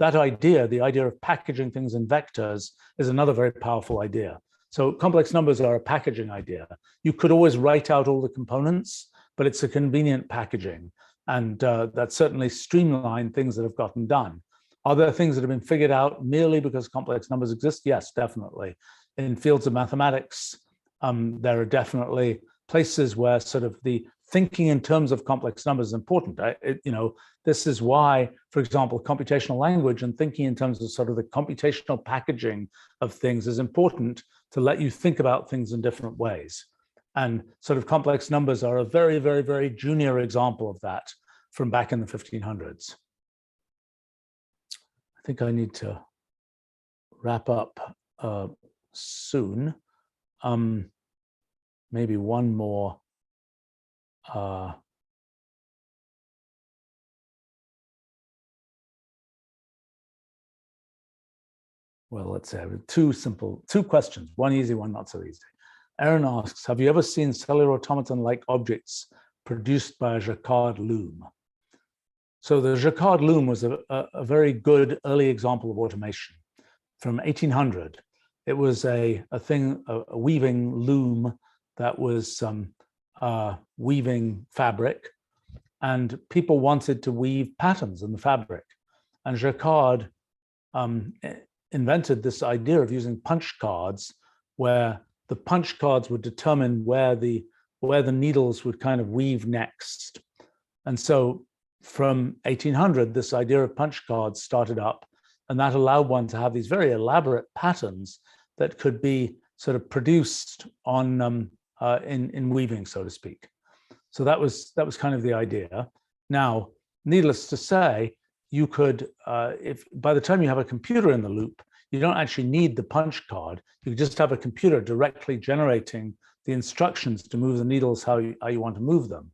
That idea, the idea of packaging things in vectors, is another very powerful idea. So complex numbers are a packaging idea. You could always write out all the components, but it's a convenient packaging. And that certainly streamlined things that have gotten done. Are there things that have been figured out merely because complex numbers exist? Yes, definitely. In fields of mathematics, there are definitely places where sort of the thinking in terms of complex numbers is important. This is why, for example, computational language and thinking in terms of sort of the computational packaging of things is important to let you think about things in different ways. And sort of complex numbers are a very, very, very junior example of that from back in the 1500s. I think I need to wrap up soon. Maybe one more. Well, let's say two questions, one easy, one not so easy. Aaron asks, have you ever seen cellular automaton-like objects produced by a Jacquard loom? So the Jacquard loom was a very good early example of automation. From 1800, it was a weaving loom that was weaving fabric, and people wanted to weave patterns in the fabric. And Jacquard invented this idea of using punch cards, where the punch cards would determine where the needles would kind of weave next. And so from 1800, this idea of punch cards started up, and that allowed one to have these very elaborate patterns that could be sort of produced on in weaving, so to speak. So that was kind of the idea. Now, needless to say, you could, if by the time you have a computer in the loop, you don't actually need the punch card. You just have a computer directly generating the instructions to move the needles how you want to move them.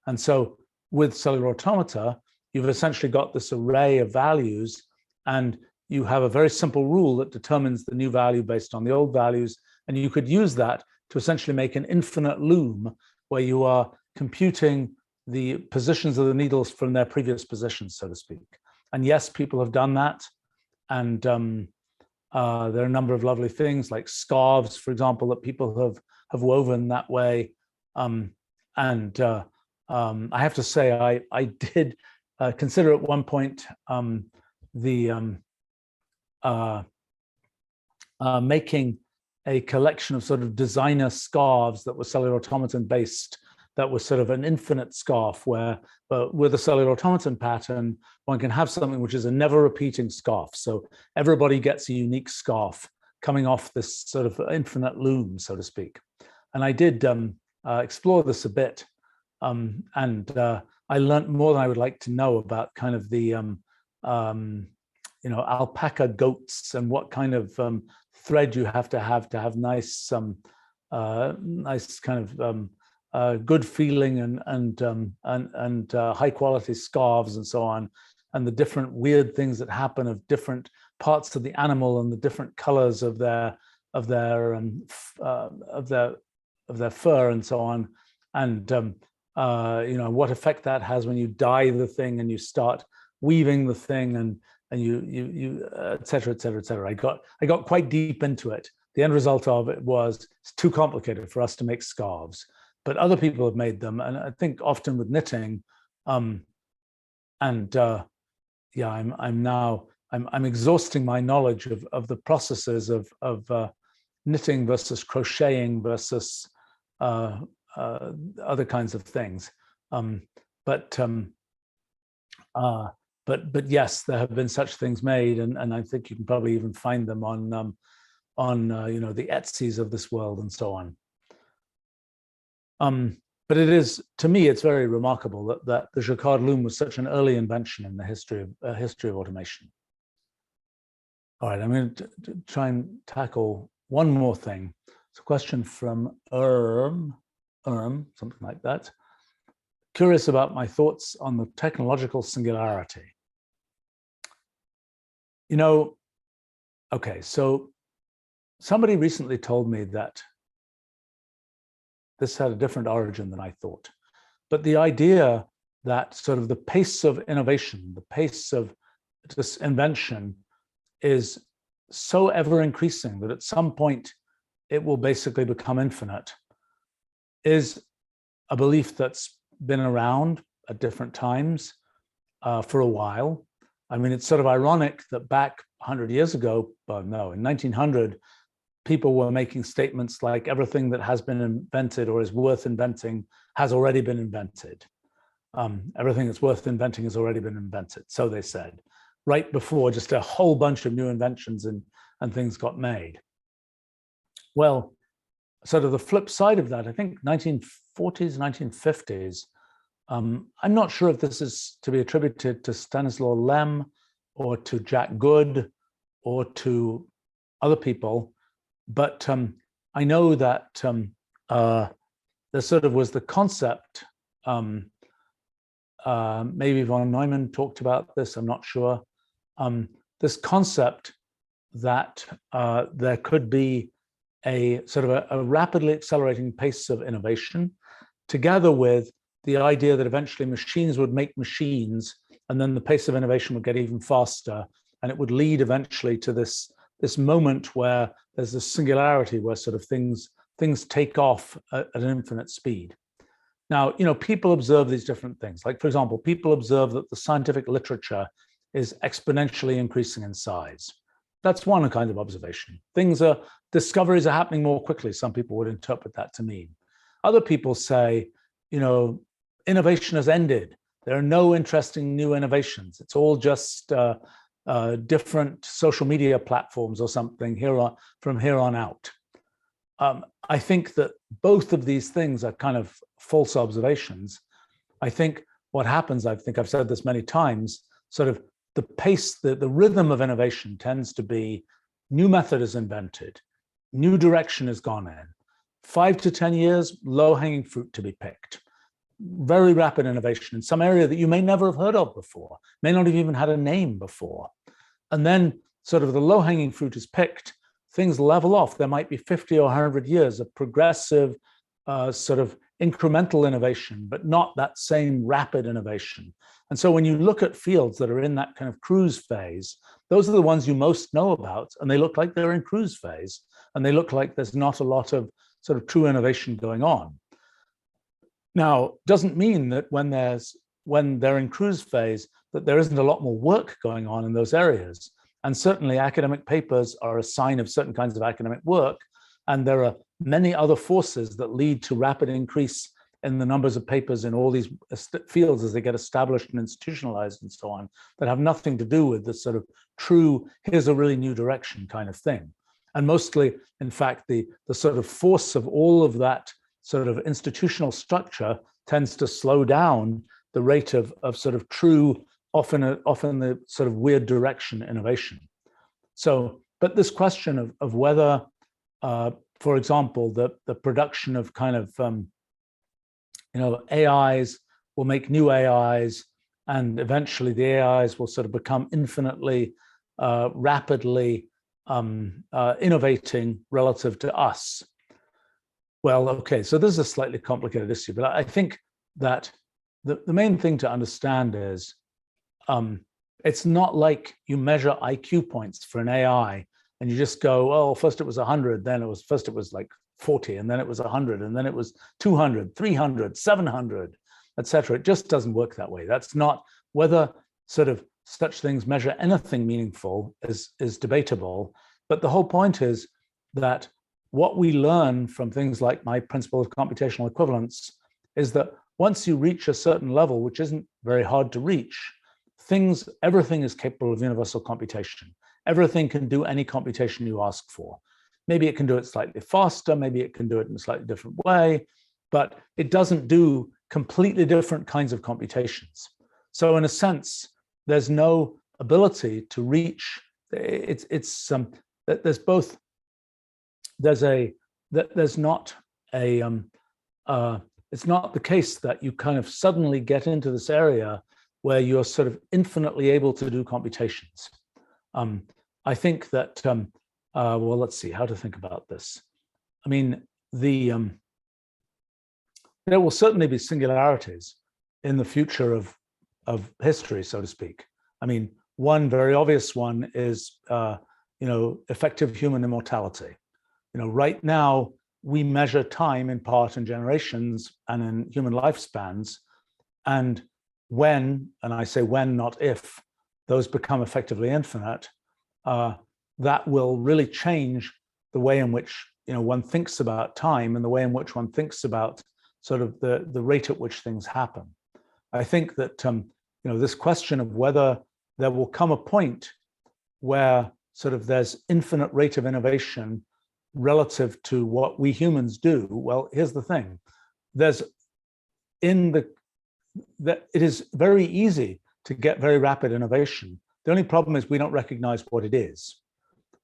And so with cellular automata, you've essentially got this array of values, and you have a very simple rule that determines the new value based on the old values. And you could use that to essentially make an infinite loom where you are computing the positions of the needles from their previous positions, so to speak. And yes, people have done that. And there are a number of lovely things like scarves, for example, that people have woven that way. I have to say, I did consider at one point making a collection of sort of designer scarves that were cellular automaton based, that was sort of an infinite scarf where, with a cellular automaton pattern, one can have something which is a never repeating scarf. So everybody gets a unique scarf coming off this sort of infinite loom, so to speak. And I did explore this a bit. I learned more than I would like to know about kind of the, alpaca goats and what kind of thread you have to have nice, nice kind of good feeling and high quality scarves and so on, and the different weird things that happen of different parts of the animal and the different colors of their fur and so on, and what effect that has when you dye the thing and you start weaving the thing and you et cetera, et cetera, et cetera. I got quite deep into it. The end result of it was it's too complicated for us to make scarves, but other people have made them, and I think often with knitting. I'm exhausting my knowledge of the processes of knitting versus crocheting versus other kinds of things. But yes, there have been such things made, and I think you can probably even find them on the Etsy's of this world and so on. But it is, to me, it's very remarkable that the Jacquard loom was such an early invention in the history of automation. All right, I'm going to try and tackle one more thing. It's a question from something like that. Curious about my thoughts on the technological singularity. Okay, so somebody recently told me that this had a different origin than I thought. But the idea that sort of the pace of innovation, the pace of this invention is so ever increasing that at some point it will basically become infinite, is a belief that's been around at different times for a while. I mean, it's sort of ironic that back 100 years ago, well, no, in 1900, people were making statements like everything that has been invented or is worth inventing has already been invented. Everything that's worth inventing has already been invented, so they said, right before just a whole bunch of new inventions and things got made. Well, sort of the flip side of that, I think 1940s, 1950s, I'm not sure if this is to be attributed to Stanislaw Lem or to Jacquard or to other people, but I know that there sort of was the concept, maybe von Neumann talked about this, I'm not sure, this concept that there could be a sort of a rapidly accelerating pace of innovation, together with the idea that eventually machines would make machines, and then the pace of innovation would get even faster, and it would lead eventually to this moment where there's this singularity, where sort of things take off at an infinite speed. Now, you know, people observe these different things. Like, for example, people observe that the scientific literature is exponentially increasing in size. That's one kind of observation. Discoveries are happening more quickly. Some people would interpret that to mean. Other people say, you know, innovation has ended. There are no interesting new innovations. It's all just different social media platforms or something from here on out. I think that both of these things are kind of false observations. I think what happens, I think I've said this many times, sort of the pace, the rhythm of innovation tends to be new method is invented, new direction has gone in, 5 to 10 years, low-hanging fruit to be picked. Very rapid innovation in some area that you may never have heard of before, may not have even had a name before. And then sort of the low-hanging fruit is picked, things level off. There might be 50 or 100 years of progressive sort of incremental innovation, but not that same rapid innovation. And so when you look at fields that are in that kind of cruise phase, those are the ones you most know about, and they look like they're in cruise phase, and they look like there's not a lot of sort of true innovation going on. Now, doesn't mean that when they're in cruise phase, that there isn't a lot more work going on in those areas. And certainly academic papers are a sign of certain kinds of academic work. And there are many other forces that lead to rapid increase in the numbers of papers in all these fields as they get established and institutionalized and so on, that have nothing to do with the sort of true, here's a really new direction kind of thing. And mostly, in fact, the sort of force of all of that sort of institutional structure tends to slow down the rate of sort of true, often the sort of weird direction innovation. So, but this question of whether, for example, the production of kind of, you know, AIs will make new AIs, and eventually the AIs will sort of become infinitely, rapidly innovating relative to us. Well, okay, so this is a slightly complicated issue, but I think that the main thing to understand is it's not like you measure IQ points for an AI and you just go, oh, first it was 100, then it was like 40, and then it was 100, and then it was 200, 300, 700, etc. It just doesn't work that way. That's not, whether sort of such things measure anything meaningful is debatable. But the whole point is that what we learn from things like my principle of computational equivalence is that once you reach a certain level, which isn't very hard to reach, everything is capable of universal computation. Everything can do any computation you ask for. Maybe it can do it slightly faster, maybe it can do it in a slightly different way, but it doesn't do completely different kinds of computations. So in a sense, there's no ability to reach, it's not the case that you kind of suddenly get into this area where you're sort of infinitely able to do computations. I think that, well, let's see how to think about this. I mean, there will certainly be singularities in the future of history, so to speak. I mean, one very obvious one is, you know, effective human immortality. You know, right now we measure time in part in generations and in human lifespans, and when, and I say when, not if, those become effectively infinite, that will really change the way in which one thinks about time and the way in which one thinks about sort of the rate at which things happen. I think that this question of whether there will come a point where sort of there's infinite rate of innovation relative to what we humans do. Well, here's the thing: it is very easy to get very rapid innovation. The only problem is we don't recognize what it is.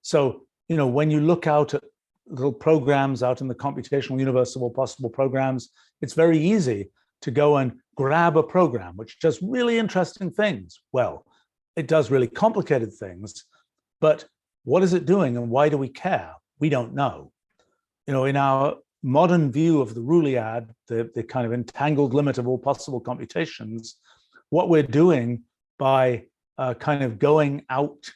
So, when you look out at little programs out in the computational universe of all possible programs, it's very easy to go and grab a program which does really interesting things. Well, it does really complicated things, but what is it doing and why do we care? We don't know. In our modern view of the Roolead, the kind of entangled limit of all possible computations, what we're doing by kind of going out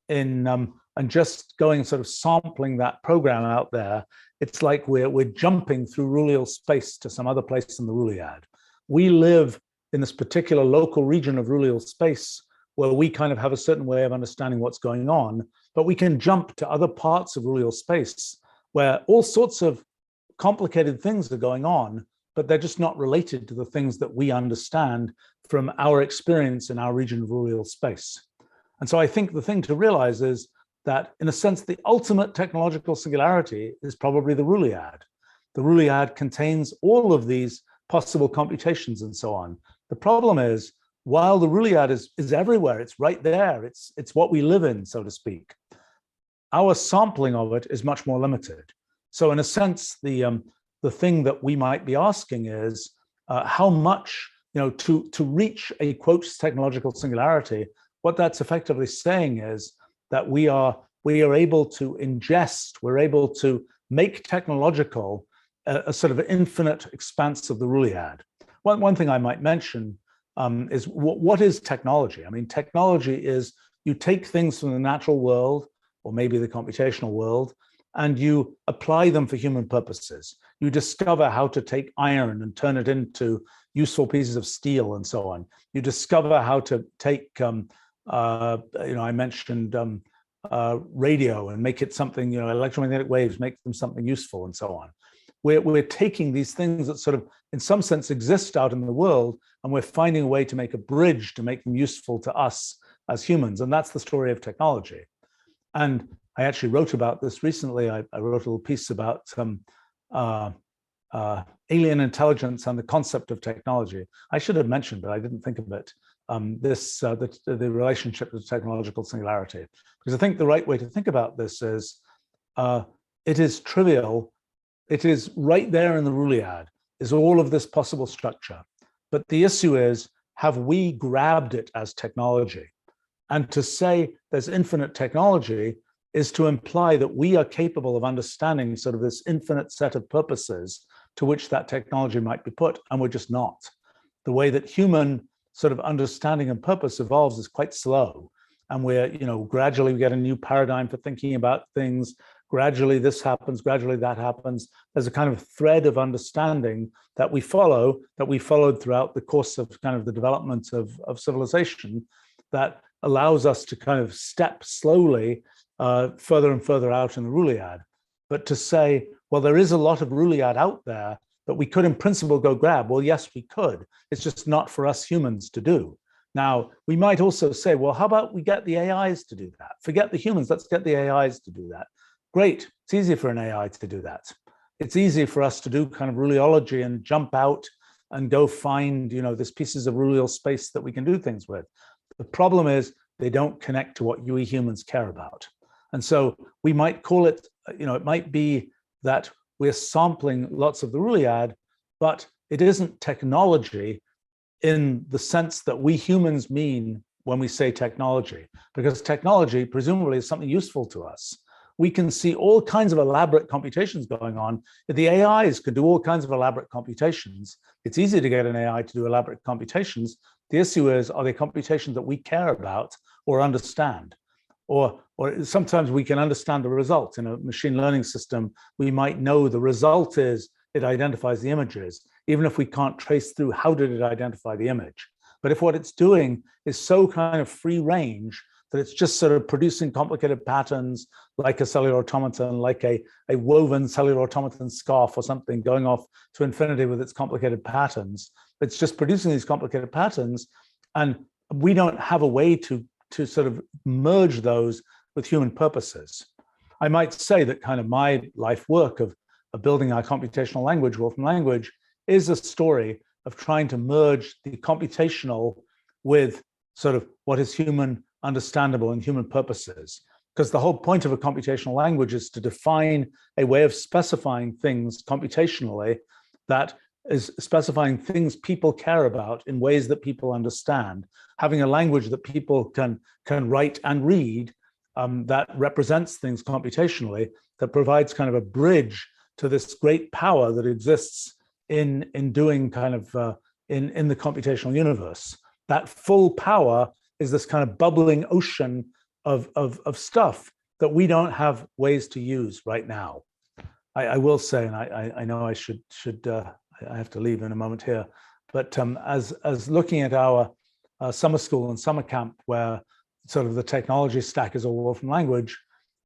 in and just going sort of sampling that program out there, it's like we're jumping through Rooleal space to some other place in the Roolead. We live in this particular local region of Rooleal space where we kind of have a certain way of understanding what's going on, but we can jump to other parts of Rooleal space where all sorts of complicated things are going on, but they're just not related to the things that we understand from our experience in our region of Rooleal space. And so I think the thing to realize is that, in a sense, the ultimate technological singularity is probably the Roolead. The Roolead contains all of these possible computations and so on. The problem is, while the Roolead is everywhere, it's right there, it's what we live in, so to speak, our sampling of it is much more limited. So in a sense, the thing that we might be asking is how much, to reach a quote technological singularity, what that's effectively saying is that we are able to ingest, we're able to make technological a sort of infinite expanse of the Roolead. One thing I might mention is what is technology? I mean, technology is you take things from the natural world, or maybe the computational world, and you apply them for human purposes. You discover how to take iron and turn it into useful pieces of steel and so on. You discover how to take, I mentioned radio and make it something, electromagnetic waves, make them something useful and so on. We're taking these things that sort of, in some sense, exist out in the world, and we're finding a way to make a bridge to make them useful to us as humans. And that's the story of technology. And I actually wrote about this recently. I wrote a little piece about alien intelligence and the concept of technology. I should have mentioned, but I didn't think of it, the relationship to technological singularity. Because I think the right way to think about this is, it is trivial. It is right there in the Roolead, is all of this possible structure. But the issue is, have we grabbed it as technology? And to say there's infinite technology is to imply that we are capable of understanding sort of this infinite set of purposes to which that technology might be put, and we're just not. The way that human sort of understanding and purpose evolves is quite slow. And we're, gradually we get a new paradigm for thinking about things. Gradually this happens, gradually that happens. There's a kind of thread of understanding that we follow, that we followed throughout the course of kind of the development of civilization, that allows us to kind of step slowly further and further out in the Roolead. But to say, well, there is a lot of Roolead out there that we could in principle go grab. Well, yes, we could. It's just not for us humans to do. Now, we might also say, well, how about we get the AIs to do that? Forget the humans, let's get the AIs to do that. Great, it's easy for an AI to do that. It's easy for us to do kind of Rooleology and jump out and go find, these pieces of Rooleal space that we can do things with. The problem is they don't connect to what we humans care about. And so we might call it, it might be that we're sampling lots of the Roolead, but it isn't technology in the sense that we humans mean when we say technology, because technology presumably is something useful to us. We can see all kinds of elaborate computations going on. The AIs could do all kinds of elaborate computations. It's easy to get an AI to do elaborate computations. The issue is, are they computations that we care about or understand? Or sometimes we can understand the result. In a machine learning system, we might know the result is it identifies the images, even if we can't trace through how did it identify the image. But if what it's doing is so kind of free range that it's just sort of producing complicated patterns like a cellular automaton, like a woven cellular automaton scarf or something going off to infinity with its complicated patterns, it's just producing these complicated patterns, and we don't have a way to sort of merge those with human purposes. I might say that kind of my life work of building our computational language, Wolfram language, is a story of trying to merge the computational with sort of what is human understandable and human purposes. Because the whole point of a computational language is to define a way of specifying things computationally that is specifying things people care about in ways that people understand, having a language that people can write and read, that represents things computationally, that provides kind of a bridge to this great power that exists in doing kind of in the computational universe. That full power is this kind of bubbling ocean of stuff that we don't have ways to use right now. I will say, and I know I should I have to leave in a moment here, but as looking at our summer school and summer camp, where sort of the technology stack is all Wolfram language,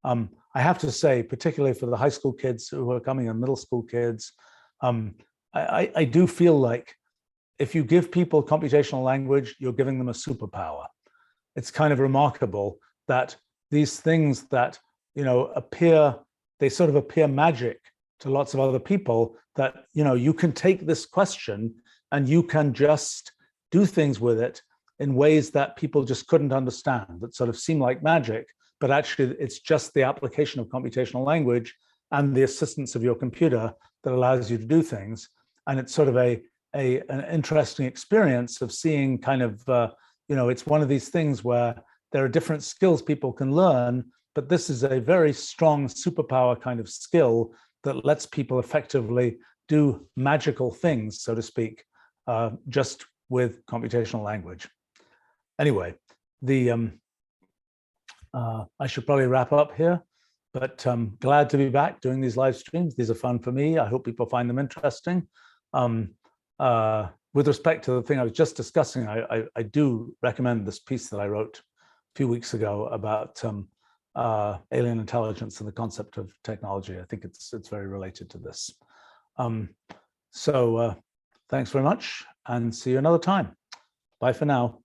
I have to say, particularly for the high school kids who are coming and middle school kids, I do feel like if you give people computational language, you're giving them a superpower. It's kind of remarkable that these things that, you know, they sort of appear magic to lots of other people, that, you know, you can take this question and you can just do things with it in ways that people just couldn't understand, that sort of seem like magic, but actually it's just the application of computational language and the assistance of your computer that allows you to do things. And it's sort of an interesting experience of seeing kind of, you know, it's one of these things where there are different skills people can learn, but this is a very strong superpower kind of skill that lets people effectively do magical things, so to speak, just with computational language. Anyway, I should probably wrap up here, but glad to be back doing these live streams. These are fun for me. I hope people find them interesting. With respect to the thing I was just discussing, I do recommend this piece that I wrote a few weeks ago about alien intelligence and the concept of technology. I think it's very related to this. So thanks very much, and see you another time. Bye for now.